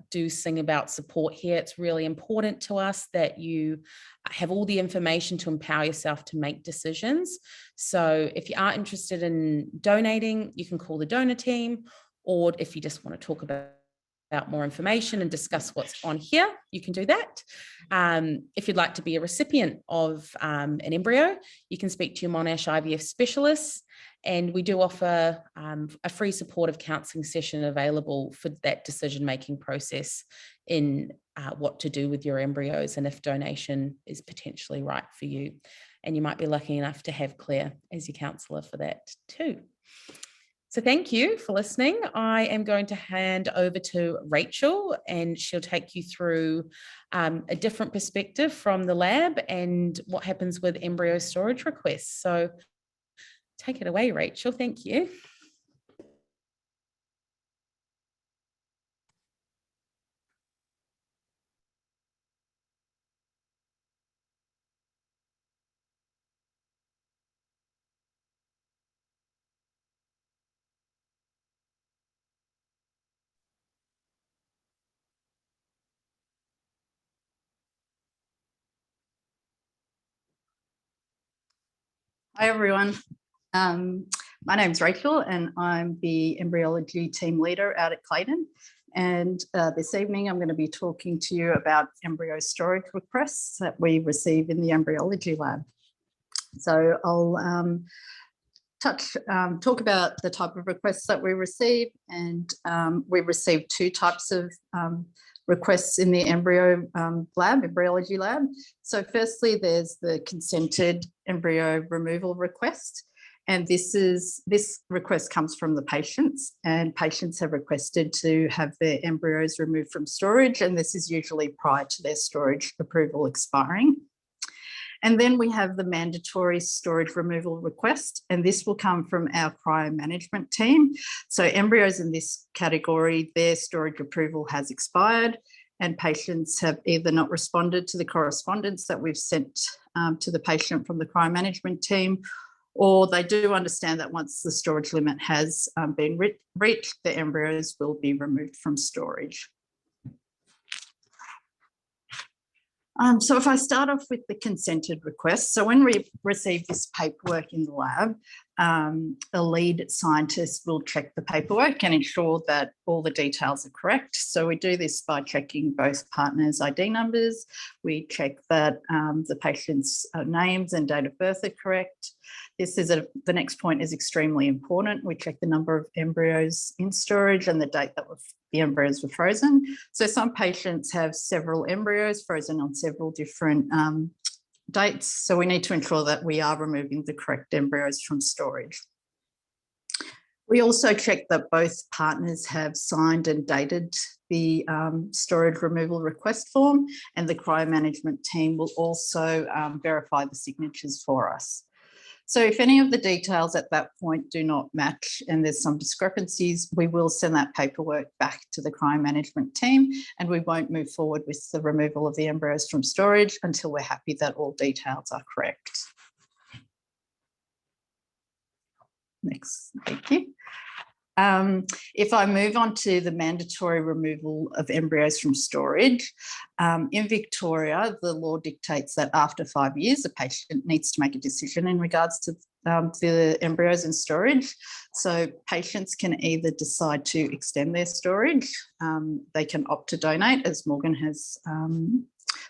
do sing about support here. It's really important to us that you have all the information to empower yourself to make decisions. So if you are interested in donating, you can call the donor team, or if you just want to talk about more information and discuss what's on here, you can do that. If you'd like to be a recipient of an embryo, you can speak to your Monash IVF specialists. And we do offer a free supportive counselling session available for that decision-making process in what to do with your embryos and if donation is potentially right for you. And you might be lucky enough to have Claire as your counsellor for that too. So thank you for listening. I am going to hand over to Rachel and she'll take you through a different perspective from the lab and what happens with embryo storage requests. So take it away, Rachel. Thank you. Hi everyone, my name's Rachel and I'm the embryology team leader out at Clayton, and this evening I'm going to be talking to you about embryo storage requests that we receive in the embryology lab. So I'll talk about the type of requests that we receive, and we receive two types of requests in the embryology lab. So firstly, there's the consented embryo removal request. And this request comes from the patients, and patients have requested to have their embryos removed from storage. And this is usually prior to their storage approval expiring. And then we have the mandatory storage removal request, and this will come from our cryo management team. So embryos in this category, their storage approval has expired and patients have either not responded to the correspondence that we've sent to the patient from the cryo management team, or they do understand that once the storage limit has been reached, the embryos will be removed from storage. So if I start off with the consented request, so when we receive this paperwork in the lab, a lead scientist will check the paperwork and ensure that all the details are correct. So we do this by checking both partners' ID numbers. We check that the patient's names and date of birth are correct. The next point is extremely important. We check the number of embryos in storage and the date that the embryos were frozen. So some patients have several embryos frozen on several different dates. So we need to ensure that we are removing the correct embryos from storage. We also check that both partners have signed and dated the storage removal request form, and the cryo management team will also verify the signatures for us. So if any of the details at that point do not match and there's some discrepancies, we will send that paperwork back to the cryo management team, and we won't move forward with the removal of the embryos from storage until we're happy that all details are correct. Next, thank you. If I move on to the mandatory removal of embryos from storage, in Victoria, the law dictates that after 5 years, the patient needs to make a decision in regards to the embryos in storage. So patients can either decide to extend their storage, they can opt to donate, as Morgan has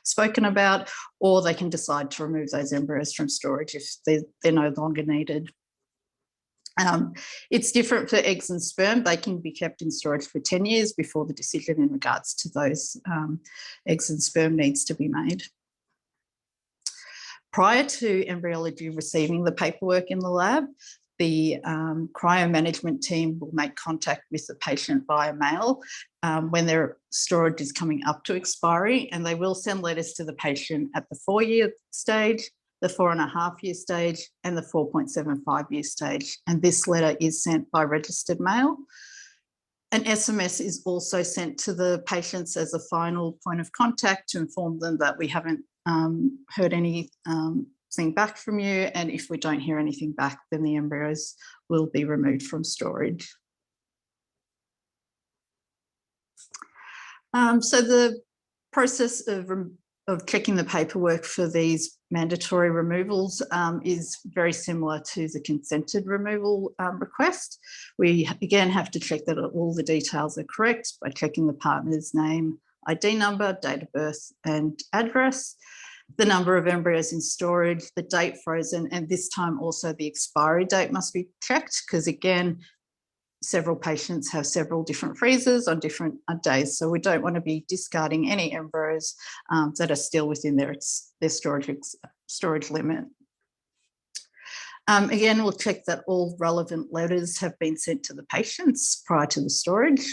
spoken about, or they can decide to remove those embryos from storage if they're no longer needed. It's different for eggs and sperm. They can be kept in storage for 10 years before the decision in regards to those eggs and sperm needs to be made. Prior to embryology receiving the paperwork in the lab, the cryo management team will make contact with the patient via mail when their storage is coming up to expiry, and they will send letters to the patient at the 4-year stage, the 4.5-year stage, and the 4.75-year stage. And this letter is sent by registered mail. An SMS is also sent to the patients as a final point of contact to inform them that we haven't heard anything back from you, and if we don't hear anything back, then the embryos will be removed from storage. So the process of checking the paperwork for these mandatory removals is very similar to the consented removal request. We again have to check that all the details are correct by checking the partner's name, ID number, date of birth and address, the number of embryos in storage, the date frozen, and this time also the expiry date must be checked, because again, several patients have several different freezers on different days. So we don't want to be discarding any embryos that are still within their storage limit. Again, we'll check that all relevant letters have been sent to the patients prior to the storage.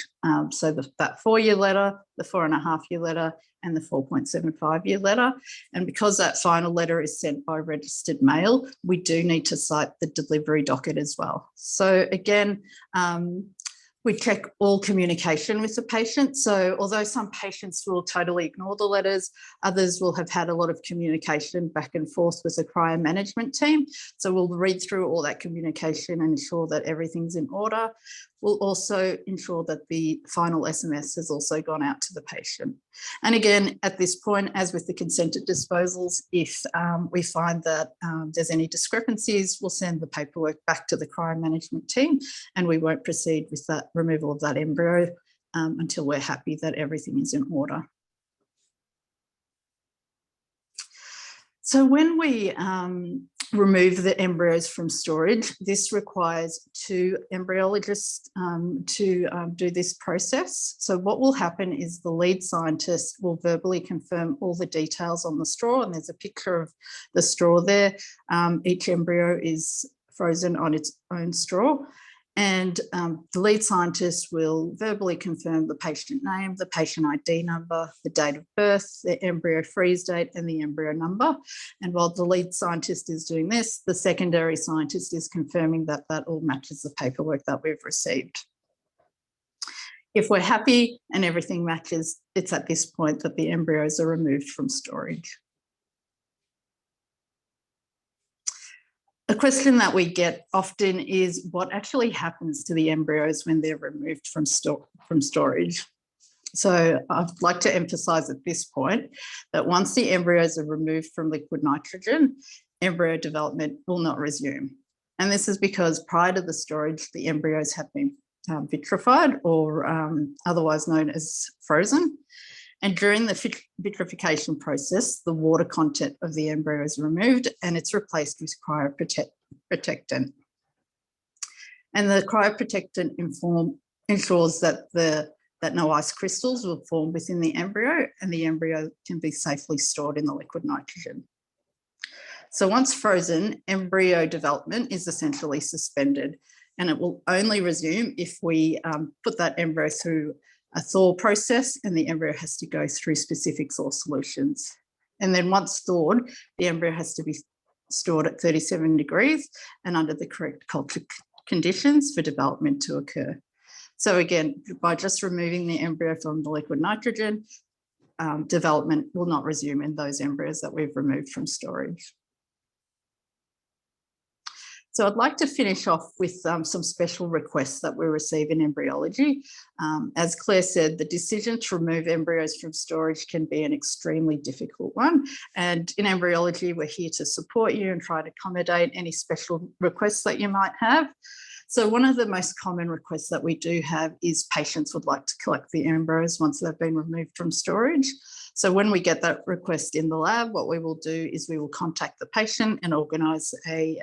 So that 4-year letter, the 4.5-year letter, and the 4.75-year letter. And because that final letter is sent by registered mail, we do need to cite the delivery docket as well. So again, we check all communication with the patient. So although some patients will totally ignore the letters, others will have had a lot of communication back and forth with the cryo management team. So we'll read through all that communication and ensure that everything's in order. We'll also ensure that the final SMS has also gone out to the patient. And again, at this point, as with the consented disposals, if we find that there's any discrepancies, we'll send the paperwork back to the cryo management team, and we won't proceed with that removal of that embryo until we're happy that everything is in order. So when we remove the embryos from storage, this requires 2 embryologists to do this process. So what will happen is the lead scientist will verbally confirm all the details on the straw, and there's a picture of the straw there. Each embryo is frozen on its own straw. And the lead scientist will verbally confirm the patient name, the patient ID number, the date of birth, the embryo freeze date, and the embryo number. And while the lead scientist is doing this, the secondary scientist is confirming that that all matches the paperwork that we've received. If we're happy and everything matches, it's at this point that the embryos are removed from storage. A question that we get often is what actually happens to the embryos when they're removed from storage. So I'd like to emphasise at this point that once the embryos are removed from liquid nitrogen, embryo development will not resume. And this is because prior to the storage, the embryos have been vitrified, or otherwise known as frozen. And during the vitrification process, the water content of the embryo is removed and it's replaced with cryoprotectant. And the cryoprotectant ensures that no ice crystals will form within the embryo, and the embryo can be safely stored in the liquid nitrogen. So once frozen, embryo development is essentially suspended, and it will only resume if we put that embryo through a thaw process, and the embryo has to go through specific thaw solutions. And then once thawed, the embryo has to be stored at 37 degrees and under the correct culture conditions for development to occur. So again, by just removing the embryo from the liquid nitrogen, development will not resume in those embryos that we've removed from storage. So I'd like to finish off with some special requests that we receive in embryology. As Claire said, the decision to remove embryos from storage can be an extremely difficult one. And in embryology, we're here to support you and try to accommodate any special requests that you might have. So one of the most common requests that we do have is patients would like to collect the embryos once they've been removed from storage. So when we get that request in the lab, what we will do is we will contact the patient and organise a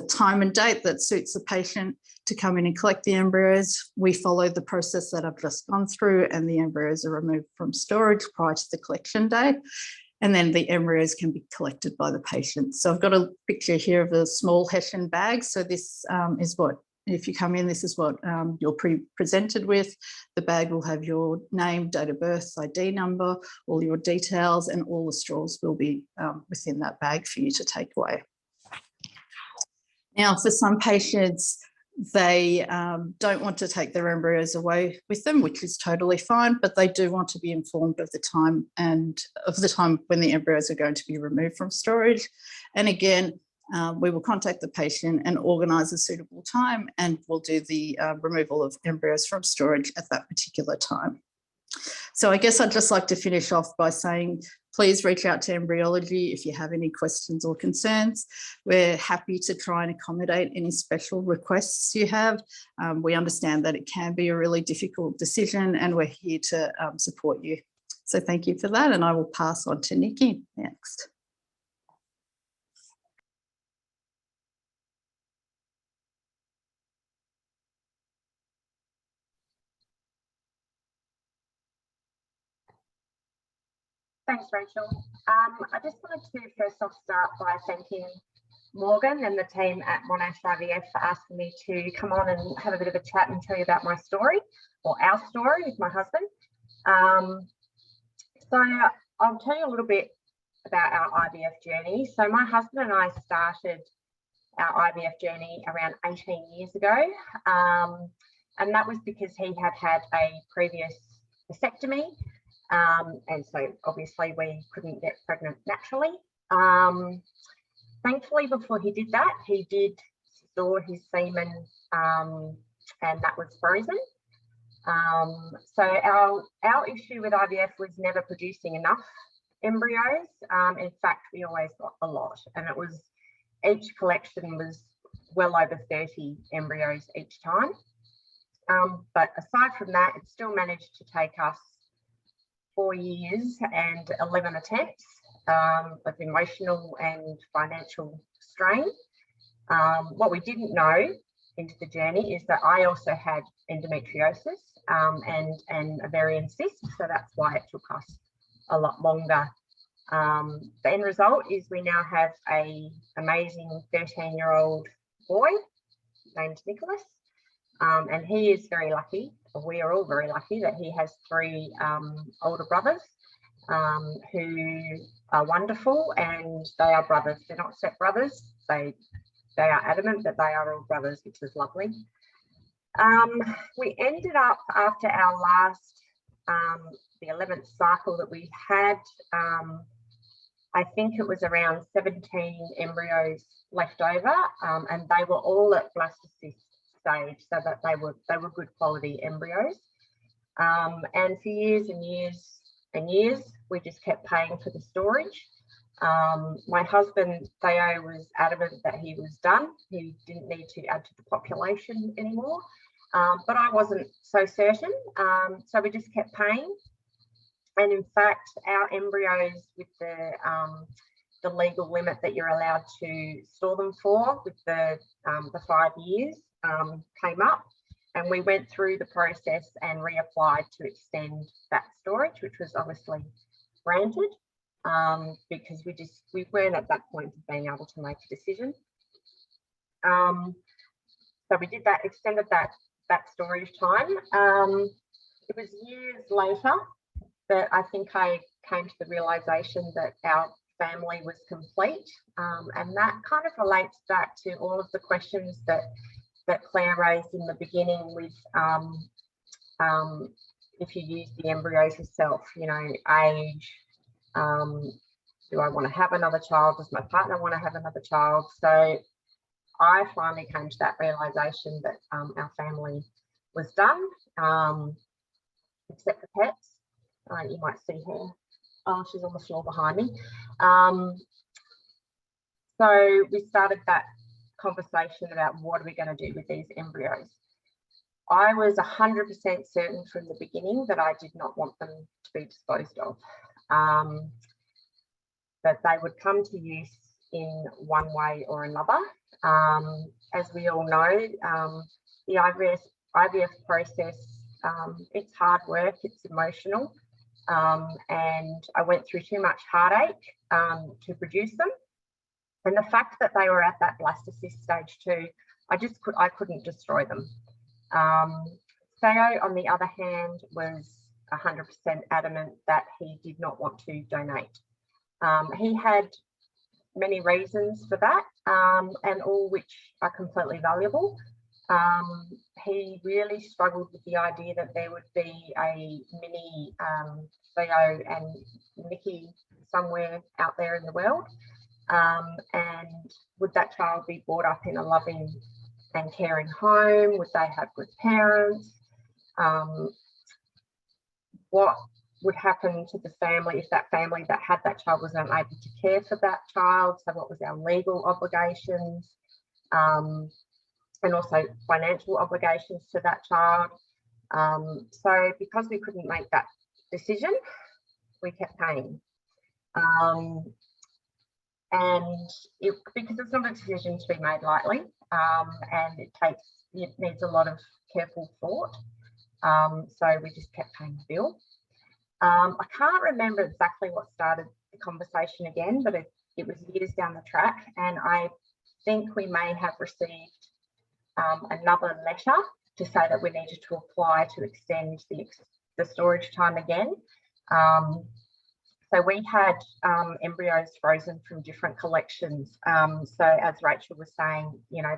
time and date that suits the patient to come in and collect the embryos. We follow the process that I've just gone through, and the embryos are removed from storage prior to the collection day. And then the embryos can be collected by the patient. So I've got a picture here of a small Hessian bag. So this is what, if you come in, this is what you're presented with. The bag will have your name, date of birth, ID number, all your details, and all the straws will be within that bag for you to take away. Now, for some patients, they don't want to take their embryos away with them, which is totally fine, but they do want to be informed of the time when the embryos are going to be removed from storage. And again, we will contact the patient and organise a suitable time, and we'll do the removal of embryos from storage at that particular time. So I guess I'd just like to finish off by saying, please reach out to embryology if you have any questions or concerns. We're happy to try and accommodate any special requests you have. We understand that it can be a really difficult decision, and we're here to support you. So thank you for that, and I will pass on to Nikki next. Thanks, Rachel. I just wanted to first off start by thanking Morgan and the team at Monash IVF for asking me to come on and have a bit of a chat and tell you about my story, or our story with my husband. So I'll tell you a little bit about our IVF journey. So my husband and I started our IVF journey around 18 years ago. And that was because he had had a previous vasectomy. And so obviously we couldn't get pregnant naturally. Thankfully, before he did that, he did store his semen, and that was frozen. So our issue with IVF was never producing enough embryos. In fact, we always got a lot, and it was, each collection was well over 30 embryos each time. But aside from that, it still managed to take us 4 years and 11 attempts of emotional and financial strain. What we didn't know into the journey is that I also had endometriosis and ovarian cyst, so that's why it took us a lot longer. The end result is we now have an amazing 13-year-old boy named Nicholas, and he is very lucky. We are all very lucky that he has 3 older brothers who are wonderful, and they are brothers. They're not step brothers. They are adamant that they are all brothers, which is lovely. We ended up, after our last, the 11th cycle that we had, I think it was around 17 embryos left over, and they were all at blastocyst stage, so that they were good quality embryos. And for years and years and years, we just kept paying for the storage. My husband, Theo, was adamant that he was done. He didn't need to add to the population anymore. But I wasn't so certain. So we just kept paying. And in fact, our embryos, with the legal limit that you're allowed to store them for, with the 5 years, came up, and we went through the process and reapplied to extend that storage, which was obviously granted, because we weren't at that point of being able to make a decision. So we did that, extended that storage time. It was years later that I think I came to the realization that our family was complete, and that kind of relates back to all of the questions that Claire raised in the beginning with if you use the embryos yourself, you know, age, do I want to have another child? Does my partner want to have another child? So I finally came to that realization that our family was done, except for pets. You might see her. Oh, she's on the floor behind me. So we started that conversation about what are we going to do with these embryos. I was 100% certain from the beginning that I did not want them to be disposed of, that they would come to use in one way or another. As we all know, the IVF process, it's hard work, it's emotional, and I went through too much heartache to produce them. And the fact that they were at that blastocyst stage 2, I couldn't destroy them. Theo, on the other hand, was 100% adamant that he did not want to donate. He had many reasons for that, and all which are completely valuable. He really struggled with the idea that there would be a mini Theo and Nikki somewhere out there in the world. And would that child be brought up in a loving and caring home? Would they have good parents? What would happen to the family if that family that had that child was unable to care for that child? So what was our legal obligations, and also financial obligations to that child? So because we couldn't make that decision, we kept paying. And because it's not a decision to be made lightly, and it needs a lot of careful thought. So we just kept paying the bill. I can't remember exactly what started the conversation again, but it was years down the track, and I think we may have received another letter to say that we needed to apply to extend the storage time again. So we had embryos frozen from different collections. So as Rachel was saying, you know,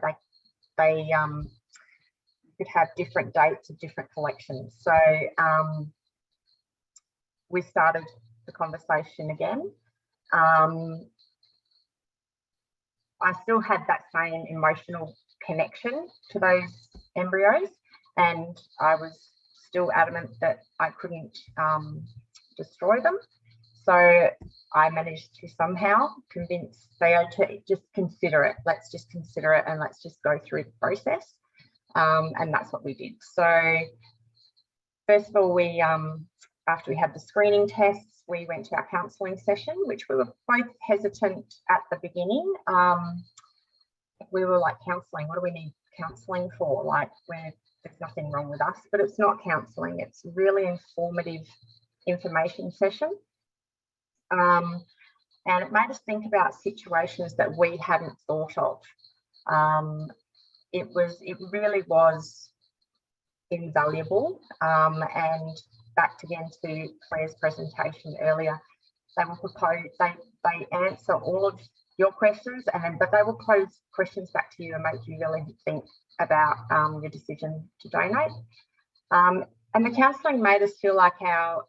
they could have different dates of different collections. So we started the conversation again. I still had that same emotional connection to those embryos, and I was still adamant that I couldn't destroy them. So I managed to somehow convince Theo to just consider it. Let's just consider it and let's just go through the process. And that's what we did. So first of all, we after we had the screening tests, we went to our counselling session, which we were both hesitant at the beginning. We were like, counselling, what do we need counselling for? Like, there's nothing wrong with us, but it's not counselling. It's really informative information session. And it made us think about situations that we hadn't thought of. It really was invaluable. And back again to Claire's presentation earlier, they will propose, they answer all of your questions, but they will pose questions back to you and make you really think about your decision to donate. And the counselling made us feel like our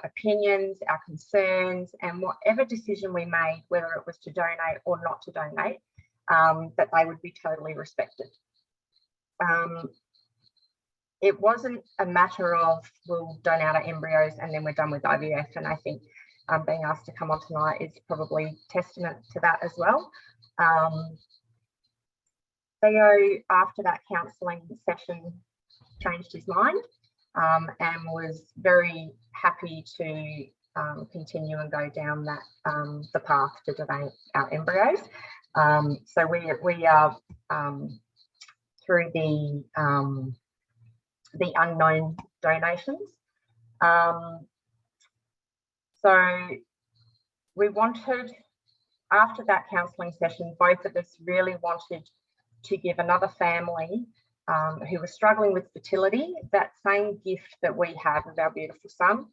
opinions, our concerns, and whatever decision we made, whether it was to donate or not to donate, that they would be totally respected. It wasn't a matter of we'll donate our embryos and then we're done with IVF. And I think being asked to come on tonight is probably testament to that as well. Theo, after that counselling session, changed his mind and was very happy to continue and go down that the path to donate our embryos. So we are through the unknown donations. So we wanted, after that counselling session, both of us really wanted to give another family who was struggling with fertility that same gift that we have of our beautiful son.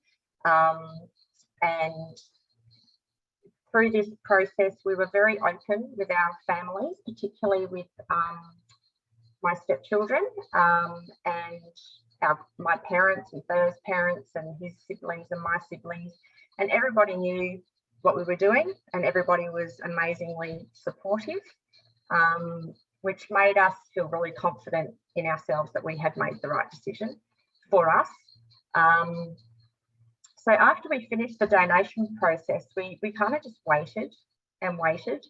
And through this process, we were very open with our families, particularly with my stepchildren and my parents and Theo's parents and his siblings and my siblings, and everybody knew what we were doing and everybody was amazingly supportive, which made us feel really confident in ourselves that we had made the right decision for us. So after we finished the donation process, we kind of just waited and waited.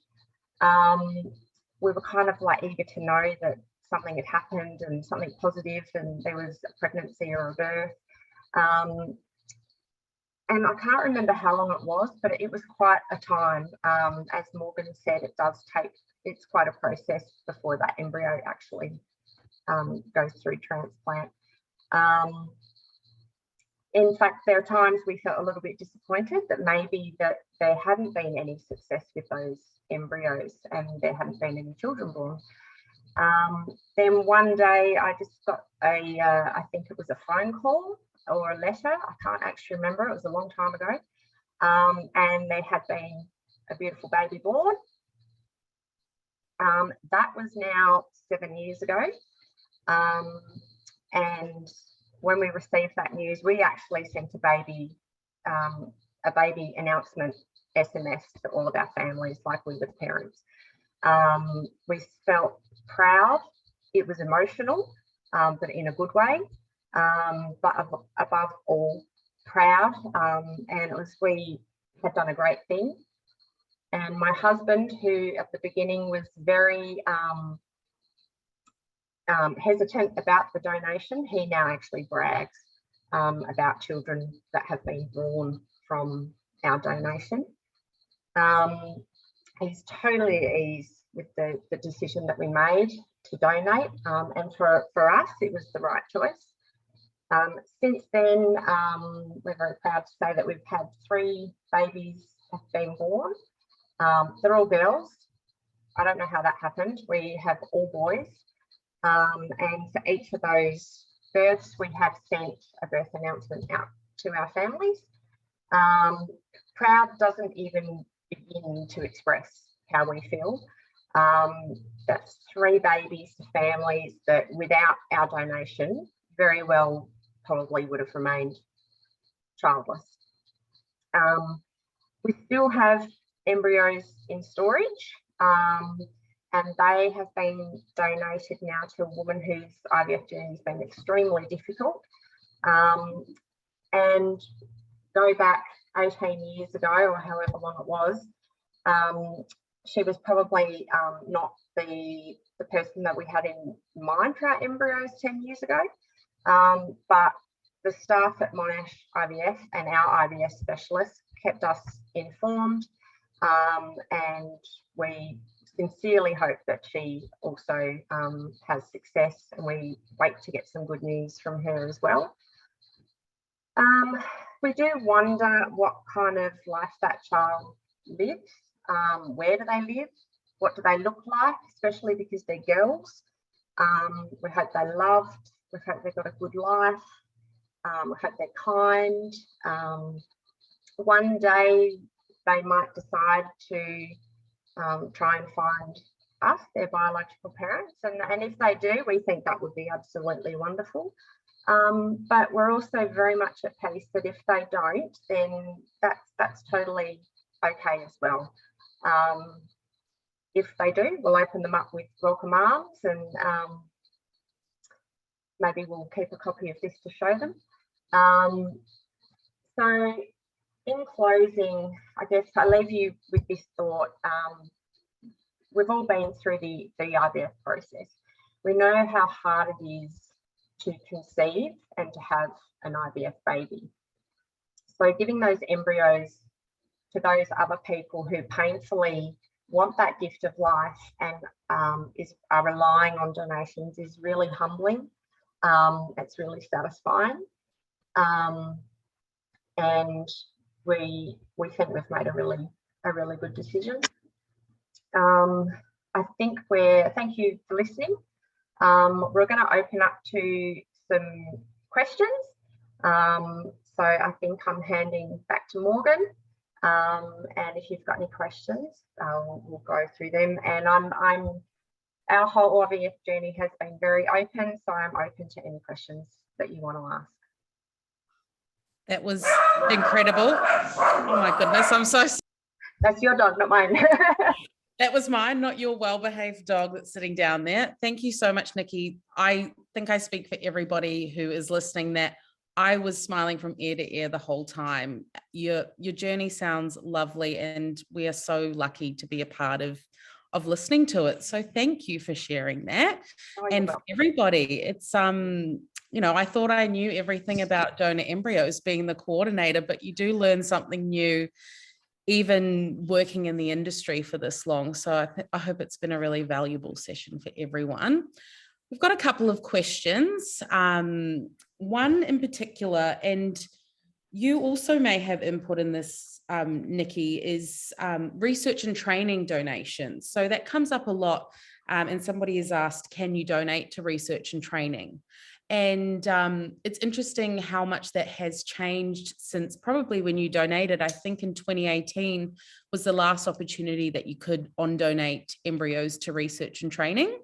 We were kind of like eager to know that something had happened and something positive and there was a pregnancy or a birth. And I can't remember how long it was, but it was quite a time. As Morgan said, it's quite a process before that embryo actually goes through transplant. In fact, there are times we felt a little bit disappointed that maybe that there hadn't been any success with those embryos and there hadn't been any children born. Then one day I just got I think it was a phone call or a letter. I can't actually remember. It was a long time ago. And there had been a beautiful baby born. That was now 7 years ago. And when we received that news, we actually sent a baby announcement SMS to all of our families, like we were parents. We felt proud. It was emotional, but in a good way. But above all, proud. And it was, we had done a great thing. And my husband, who at the beginning was very hesitant about the donation, he now actually brags about children that have been born from our donation. He's totally at ease with the decision that we made to donate, and for us it was the right choice. Since then, we're very proud to say that we've had 3 babies have been born. They're all girls. I don't know how that happened. We have all boys. And for each of those births, we have sent a birth announcement out to our families. Proud doesn't even begin to express how we feel. That's 3 babies to families that without our donation very well probably would have remained childless. We still have embryos in storage, and they have been donated now to a woman whose IVF journey has been extremely difficult. And go back 18 years ago, or however long it was, she was probably not the person that we had in mind for our embryos 10 years ago. But the staff at Monash IVF and our IVF specialists kept us informed, and we sincerely hope that she also has success, and we wait to get some good news from her as well. We do wonder what kind of life that child lives. Where do they live? What do they look like, especially because they're girls? We hope they're loved. We hope they've got a good life. We hope they're kind. One day they might decide to try and find us, their biological parents. And if they do, we think that would be absolutely wonderful. But we're also very much at peace that if they don't, then that's totally okay as well. If they do, we'll open them up with welcome arms, and maybe we'll keep a copy of this to show them. So in closing, I guess I leave you with this thought. We've all been through the IVF process. We know how hard it is to conceive and to have an IVF baby. So giving those embryos to those other people who painfully want that gift of life and are relying on donations is really humbling. It's really satisfying, and we think we've made a really good decision. I think thank you for listening. We're going to open up to some questions. So I think I'm handing back to Morgan. And if you've got any questions, we'll go through them. And our whole IVF journey has been very open, so I'm open to any questions that you want to ask. That was incredible. Oh my goodness, I'm so sorry. That's your dog, not mine. That was mine, not your well-behaved dog that's sitting down there. Thank you so much, Nikki. I think I speak for everybody who is listening that I was smiling from ear to ear the whole time. Your journey sounds lovely, and we are so lucky to be a part of listening to it. So thank you for sharing that. Oh, and for everybody, it's I thought I knew everything about donor embryos being the coordinator, but you do learn something new even working in the industry for this long. So I hope it's been a really valuable session for everyone. We've got a couple of questions. One in particular, and you also may have input in this, Nikki, is research and training donations. So that comes up a lot, and somebody has asked, can you donate to research and training? And it's interesting how much that has changed since probably when you donated. I think in 2018 was the last opportunity that you could on-donate embryos to research and training.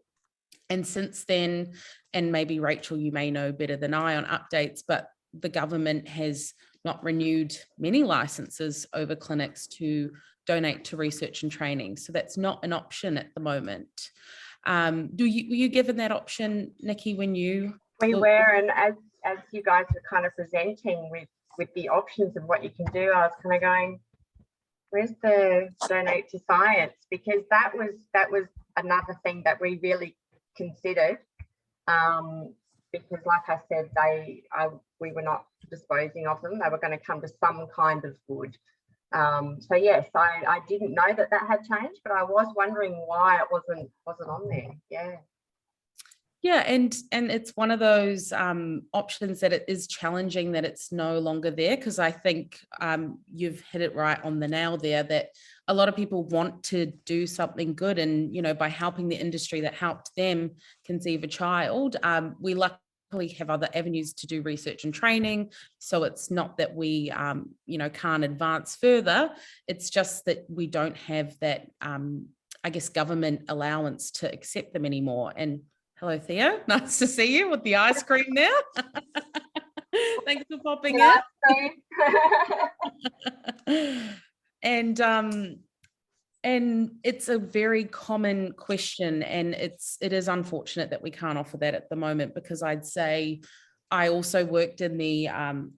And since then, and maybe Rachel, you may know better than I on updates, but the government has not renewed many licenses over clinics to donate to research and training. So that's not an option at the moment. Were you given that option, Nikki, when you... We were, and as you guys were kind of presenting with the options of what you can do, I was kind of going, where's the donate to science? Because that was another thing that we really considered, because like I said, we were not disposing of them. They were going to come to some kind of good. So yes, I didn't know that had changed, but I was wondering why it wasn't on there. Yeah. Yeah, and it's one of those options that it is challenging that it's no longer there, because I think you've hit it right on the nail there, that a lot of people want to do something good, and, you know, by helping the industry that helped them conceive a child, we luckily have other avenues to do research and training. So it's not that we, you know, can't advance further. It's just that we don't have that, I guess, government allowance to accept them anymore. And hello, Theo. Nice to see you with the ice cream there. Thanks for popping in. And it's a very common question, and it is unfortunate that we can't offer that at the moment, because I'd say I also worked in the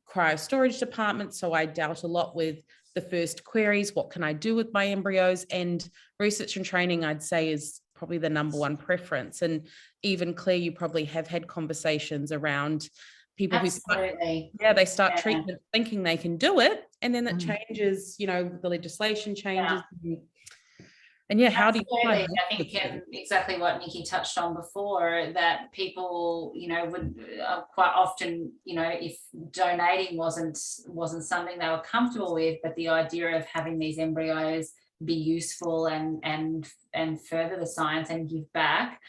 cryo storage department, so I dealt a lot with the first queries. What can I do with my embryos? And research and training, I'd say, is probably the number one preference. And even Claire, you probably have had conversations around people Absolutely. they start treatment thinking they can do it, and then it changes, you know, the legislation changes. And how do you I think exactly what Nikki touched on before, that people, you know, would quite often, you know, if donating wasn't something they were comfortable with, but the idea of having these embryos be useful and further the science and give back,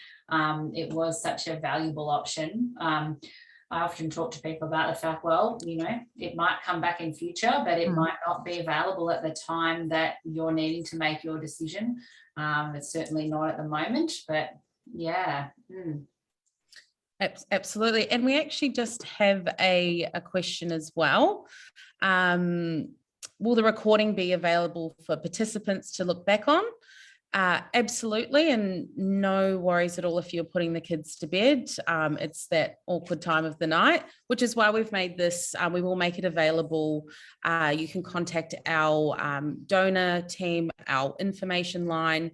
it was such a valuable option. I often talk to people about the fact, well, you know, it might come back in future, but it might not be available at the time that you're needing to make your decision. It's certainly not at the moment, but yeah. Absolutely. And we actually just have a question as well. Will the recording be available for participants to look back on? Absolutely, and no worries at all if you're putting the kids to bed. It's that awkward time of the night, which is why we've made this. We will make it available. You can contact our donor team, our information line.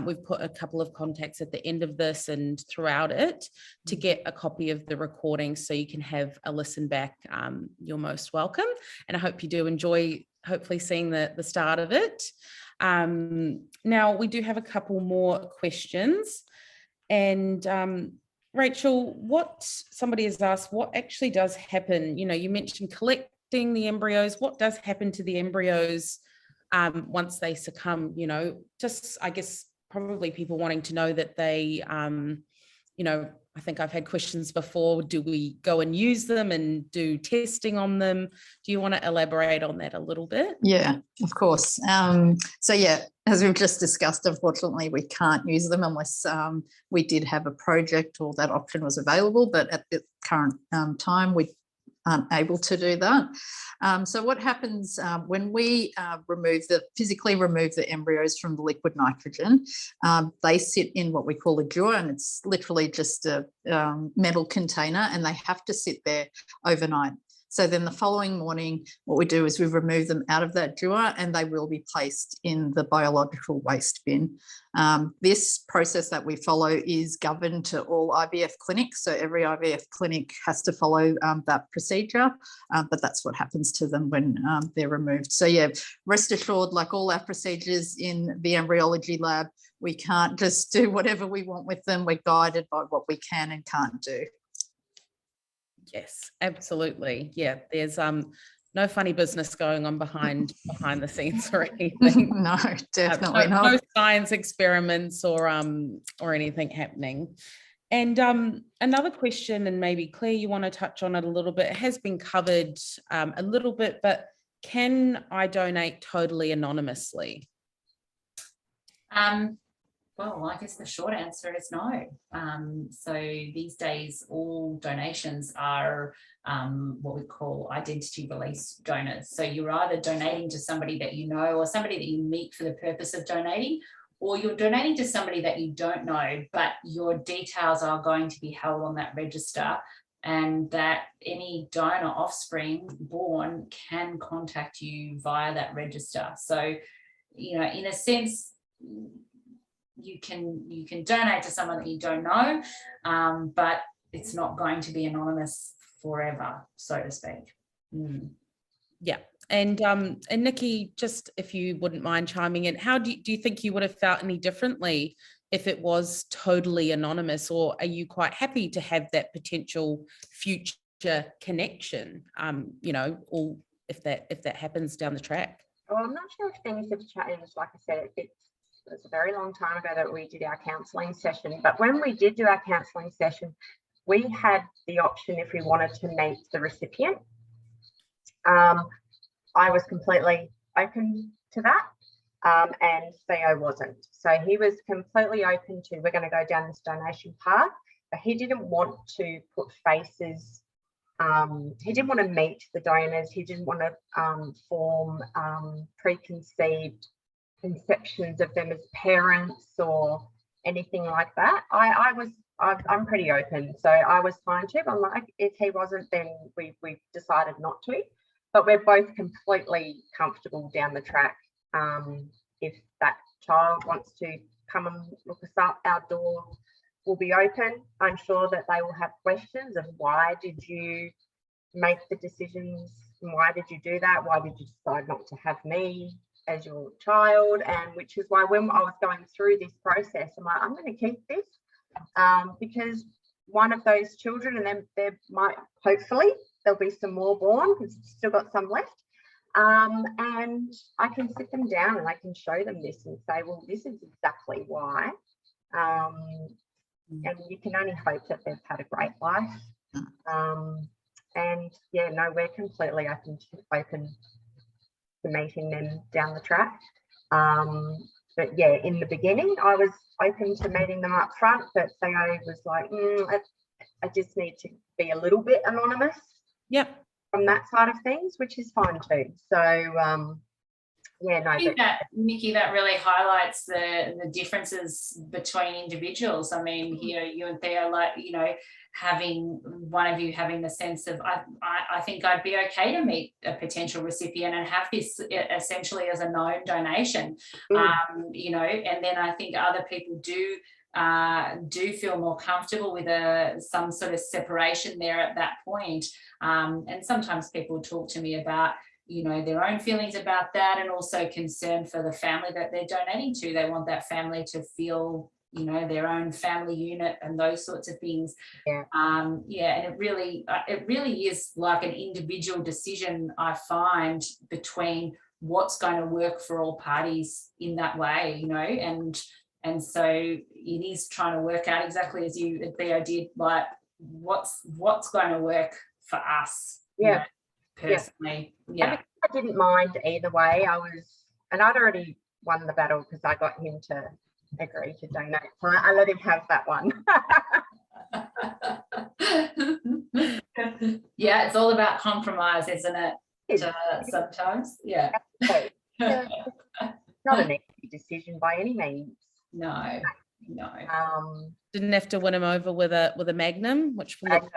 We've put a couple of contacts at the end of this and throughout it to get a copy of the recording, so you can have a listen back. You're most welcome, and I hope you do enjoy hopefully seeing the start of it. Now we do have a couple more questions, and Rachel, what somebody has asked, what actually does happen? You know, you mentioned collecting the embryos. What does happen to the embryos once they succumb? You know, just, I guess, probably people wanting to know that they, you know, I think I've had questions before. Do we go and use them and do testing on them? Do you want to elaborate on that a little bit? Yeah, of course. So yeah, as we've just discussed, unfortunately, we can't use them unless we did have a project or that option was available. But at the current time, we aren't able to do that. So what happens when we physically remove the embryos from the liquid nitrogen, they sit in what we call a dewar, and it's literally just a metal container, and they have to sit there overnight. So then the following morning, what we do is we remove them out of that dewar, and they will be placed in the biological waste bin. This process that we follow is governed to all IVF clinics. So every IVF clinic has to follow that procedure, but that's what happens to them when they're removed. So yeah, rest assured, like all our procedures in the embryology lab, we can't just do whatever we want with them. We're guided by what we can and can't do. Yes, absolutely. Yeah, there's no funny business going on behind the scenes or anything. No, definitely not. No science experiments or anything happening. And another question, and maybe Claire, you want to touch on it a little bit. It has been covered a little bit, but can I donate totally anonymously? Well, I guess the short answer is no. So these days, all donations are what we call identity release donors. So you're either donating to somebody that you know or somebody that you meet for the purpose of donating, or you're donating to somebody that you don't know, but your details are going to be held on that register, and that any donor offspring born can contact you via that register. So, you know, in a sense, you can donate to someone that you don't know, but it's not going to be anonymous forever, so to speak. Yeah. And Nikki, just if you wouldn't mind chiming in, how do you think you would have felt any differently if it was totally anonymous, or are you quite happy to have that potential future connection, or if that happens down the track? Well, I'm not sure if things have changed. Like I said, it was a very long time ago that we did our counselling session. But when we did do our counselling session, we had the option if we wanted to meet the recipient. I was completely open to that, and Theo wasn't. So he was completely open to, we're going to go down this donation path, but he didn't want to put faces. He didn't want to meet the donors. He didn't want to form preconceived conceptions of them as parents or anything like that. I'm pretty open, so I was fine too. But I'm like, if he wasn't, then we decided not to. But we're both completely comfortable down the track. If that child wants to come and look us up, our door will be open. I'm sure that they will have questions of why did you make the decisions and why did you do that? Why did you decide not to have me as your child? And which is why when I was going through this process, I'm like, I'm going to keep this because one of those children, and then there might, hopefully, there'll be some more born because it's still got some left. And I can sit them down and I can show them this and say, well, this is exactly why. And you can only hope that they've had a great life. And yeah, no, we're completely open to meeting them down the track. But yeah, in the beginning, I was open to meeting them up front, but Theo was like, I just need to be a little bit anonymous. Yep. From that side of things, which is fine too. So yeah, no. I think that, Nikki, that really highlights the differences between individuals. I mean, you and Theo, like, having one of you having the sense of, I think I'd be okay to meet a potential recipient and have this essentially as a known donation, and then I think other people do feel more comfortable with some sort of separation there at that point. And sometimes people talk to me about, their own feelings about that, and also concern for the family that they're donating to. They want that family to feel, their own family unit and those sorts of things. Yeah. And it really is like an individual decision, I find, between what's going to work for all parties in that way, and so it is trying to work out exactly as you, Theo, did, like what's going to work for us. Yeah. Personally. Yeah. I didn't mind either way. I'd already won the battle because I got him to agree to donate. So I let him have that one. Yeah, it's all about compromise, isn't it? Sometimes. Yeah. Not an easy decision by any means. No. Didn't have to win him over with a Magnum, which Magnum.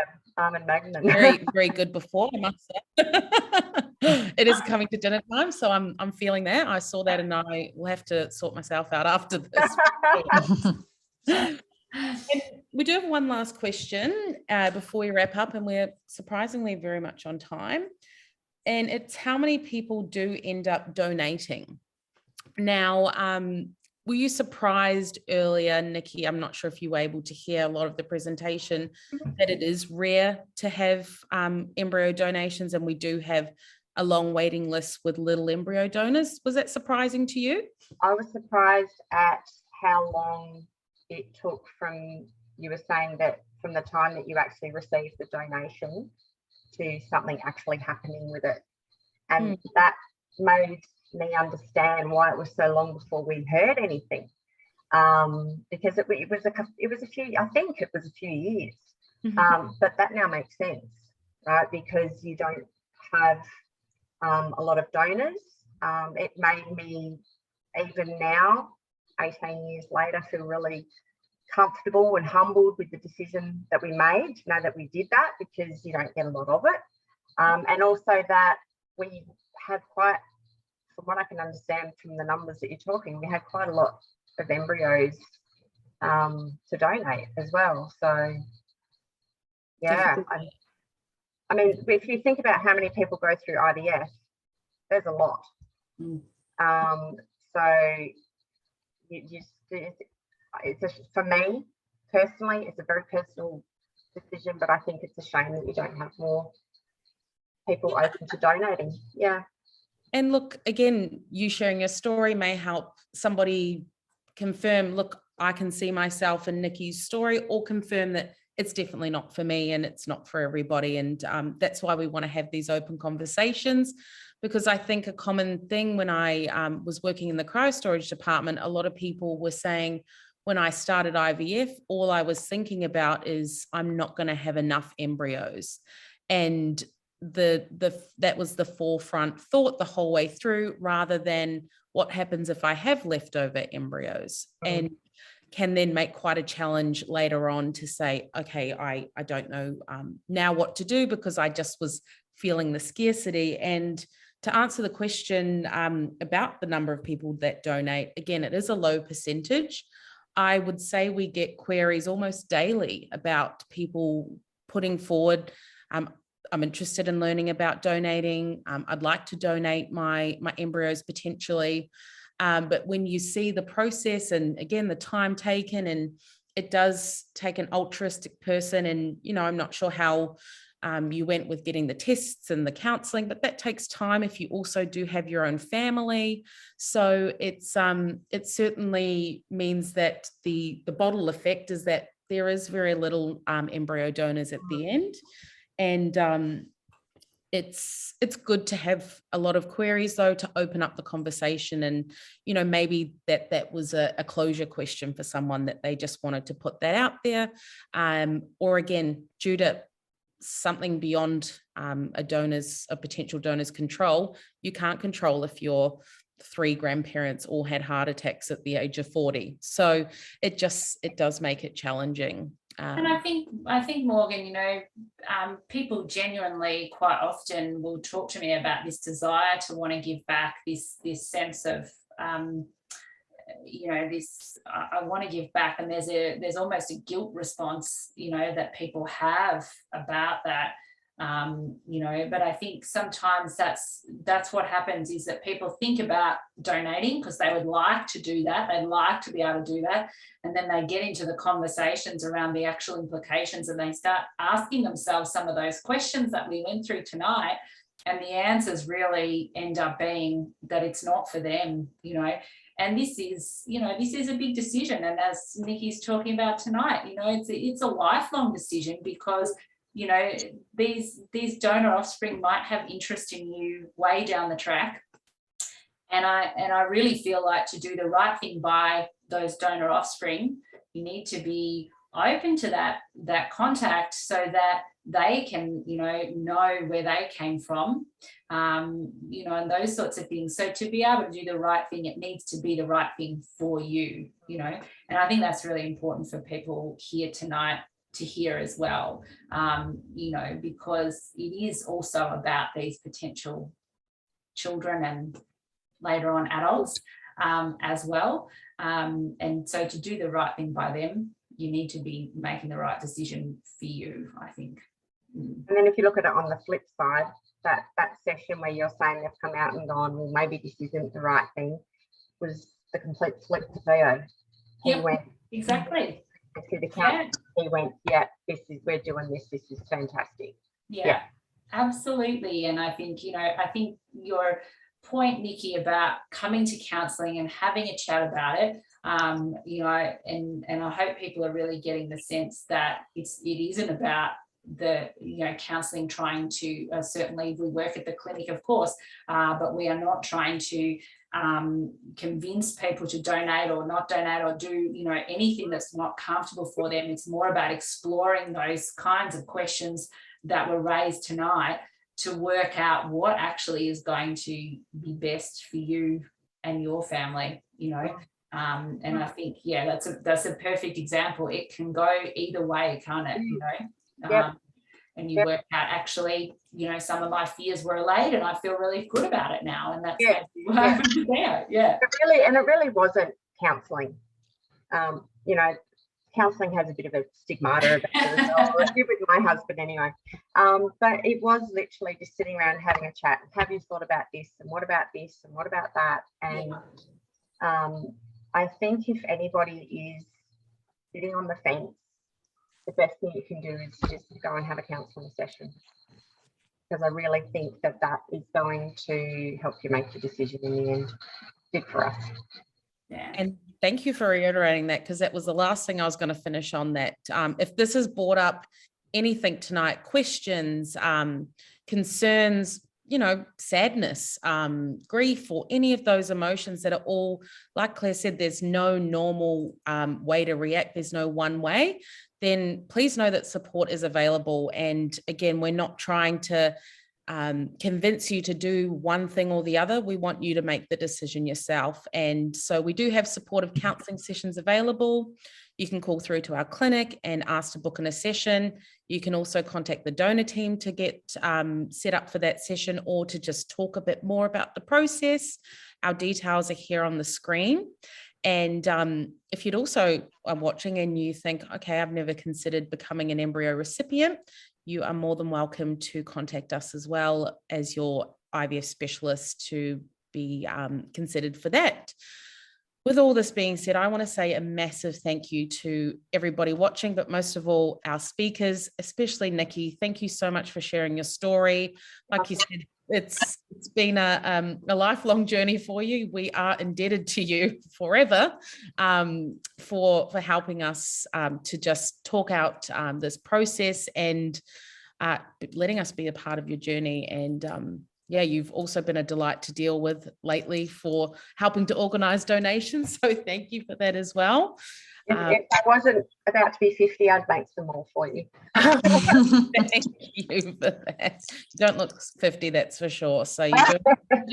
very, very good before, I must say. It is coming to dinner time, so I'm feeling that. I saw that and I will have to sort myself out after this. And we do have one last question before we wrap up, and we're surprisingly very much on time. And it's how many people do end up donating. Now, were you surprised earlier, Nikki? I'm not sure if you were able to hear a lot of the presentation, that it is rare to have embryo donations, and we do have a long waiting list with little embryo donors. Was that surprising to you? I was surprised at how long it took from, you were saying that from the time that you actually received the donation to something actually happening with it. And that made me understand why it was so long before we heard anything, because it was a few, I think it was a few years, but that now makes sense, right? Because you don't have a lot of donors. It made me, even now 18 years later, feel really comfortable and humbled with the decision that we made, to know that we did that, because you don't get a lot of it, and also that we had quite, from what I can understand from the numbers that you're talking, we had quite a lot of embryos to donate as well. So yeah, I mean, if you think about how many people go through IVF, there's a lot. So for me personally, it's a very personal decision, but I think it's a shame that we don't have more people open to donating. Yeah. And look, again, you sharing your story may help somebody confirm, look, I can see myself in Nikki's story, or confirm that it's definitely not for me and it's not for everybody. And that's why we want to have these open conversations, because I think a common thing when I was working in the cryostorage department, a lot of people were saying, when I started IVF, all I was thinking about is I'm not going to have enough embryos. And that was the forefront thought the whole way through, rather than what happens if I have leftover embryos, and can then make quite a challenge later on to say, okay, I don't know now what to do, because I just was feeling the scarcity. And to answer the question about the number of people that donate, again, it is a low percentage. I would say we get queries almost daily about people putting forward, I'm interested in learning about donating. I'd like to donate my embryos potentially. But when you see the process and again, the time taken, and it does take an altruistic person, and, you know, I'm not sure how you went with getting the tests and the counseling, but that takes time if you also do have your own family. So it certainly means that the bottle effect is that there is very little embryo donors at the end. And it's good to have a lot of queries, though, to open up the conversation. And, you know, maybe that was a closure question for someone, that they just wanted to put that out there. Or again, due to something beyond a potential donor's control, you can't control if your 3 grandparents all had heart attacks at the age of 40. So it does make it challenging. And I think Morgan, you know, people genuinely quite often will talk to me about this desire to want to give back, this sense of, you know, this I want to give back, and there's almost a guilt response, you know, that people have about that. You know, but I think sometimes that's what happens, is that people think about donating because they would like to do that, they'd like to be able to do that, and then they get into the conversations around the actual implications, and they start asking themselves some of those questions that we went through tonight, and the answers really end up being that it's not for them, you know. And this is a big decision, and as Nikki's talking about tonight, you know, it's a lifelong decision, because, you know, these donor offspring might have interest in you way down the track. And I really feel like, to do the right thing by those donor offspring, you need to be open to that contact, so that they can, you know where they came from, you know, and those sorts of things. So to be able to do the right thing, it needs to be the right thing for you, you know. And I think that's really important for people here tonight to hear as well, you know, because it is also about these potential children and later on adults as well. And so to do the right thing by them, you need to be making the right decision for you, I think. And then if you look at it on the flip side, that session where you're saying they've come out and gone, well, maybe this isn't the right thing, was the complete flip to Theo. He went, exactly. To the council, he went, yeah, we're doing this is fantastic. Yeah, absolutely. And I think, you know, I think your point, Nikki, about coming to counselling and having a chat about it, you know, and I hope people are really getting the sense that it isn't about the, you know, counselling trying to, certainly we work at the clinic, of course, but we are not trying to convince people to donate or not donate or do, you know, anything that's not comfortable for them. It's more about exploring those kinds of questions that were raised tonight to work out what actually is going to be best for you and your family, you know. And I think, yeah, that's a perfect example. It can go either way, can't it, you know? And you work out, actually, you know, some of my fears were allayed and I feel really good about it now. And that's what happened there. Yeah. It really wasn't counselling. You know, counselling has a bit of a stigmata about it as well. I did with my husband anyway. But it was literally just sitting around having a chat. Have you thought about this? And what about this? And what about that? And I think if anybody is sitting on the fence, the best thing you can do is just go and have a counselling session, because I really think that that is going to help you make the decision in the end. Good for us. Yeah. And thank you for reiterating that, because that was the last thing I was going to finish on that. If this has brought up anything tonight, questions, concerns, you know, sadness, grief, or any of those emotions that are all, like Claire said, there's no normal way to react. There's no one way. Then please know that support is available. And again, we're not trying to convince you to do one thing or the other. We want you to make the decision yourself. And so we do have supportive counselling sessions available. You can call through to our clinic and ask to book in a session. You can also contact the donor team to get set up for that session, or to just talk a bit more about the process. Our details are here on the screen. And if you'd also are watching and you think, okay, I've never considered becoming an embryo recipient, you are more than welcome to contact us as well as your IVF specialist to be considered for that. With all this being said, I want to say a massive thank you to everybody watching, but most of all, our speakers, especially Nikki. Thank you so much for sharing your story. Like you said, it's been a lifelong journey for you. We are indebted to you forever for helping us to just talk out this process and letting us be a part of your journey. And yeah, you've also been a delight to deal with lately for helping to organise donations. So thank you for that as well. If I wasn't about to be 50, I'd make some more for you. Thank you for that. You don't look 50, that's for sure. So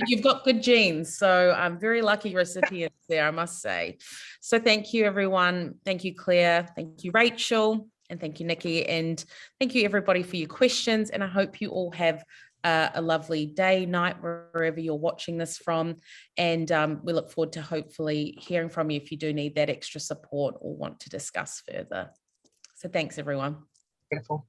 you've got good genes. So I'm very lucky recipients there, I must say. So thank you, everyone. Thank you, Claire. Thank you, Rachel. And thank you, Nikki. And thank you, everybody, for your questions. And I hope you all have a lovely day, night, wherever you're watching this from. And we look forward to hopefully hearing from you if you do need that extra support or want to discuss further. So thanks, everyone. Beautiful.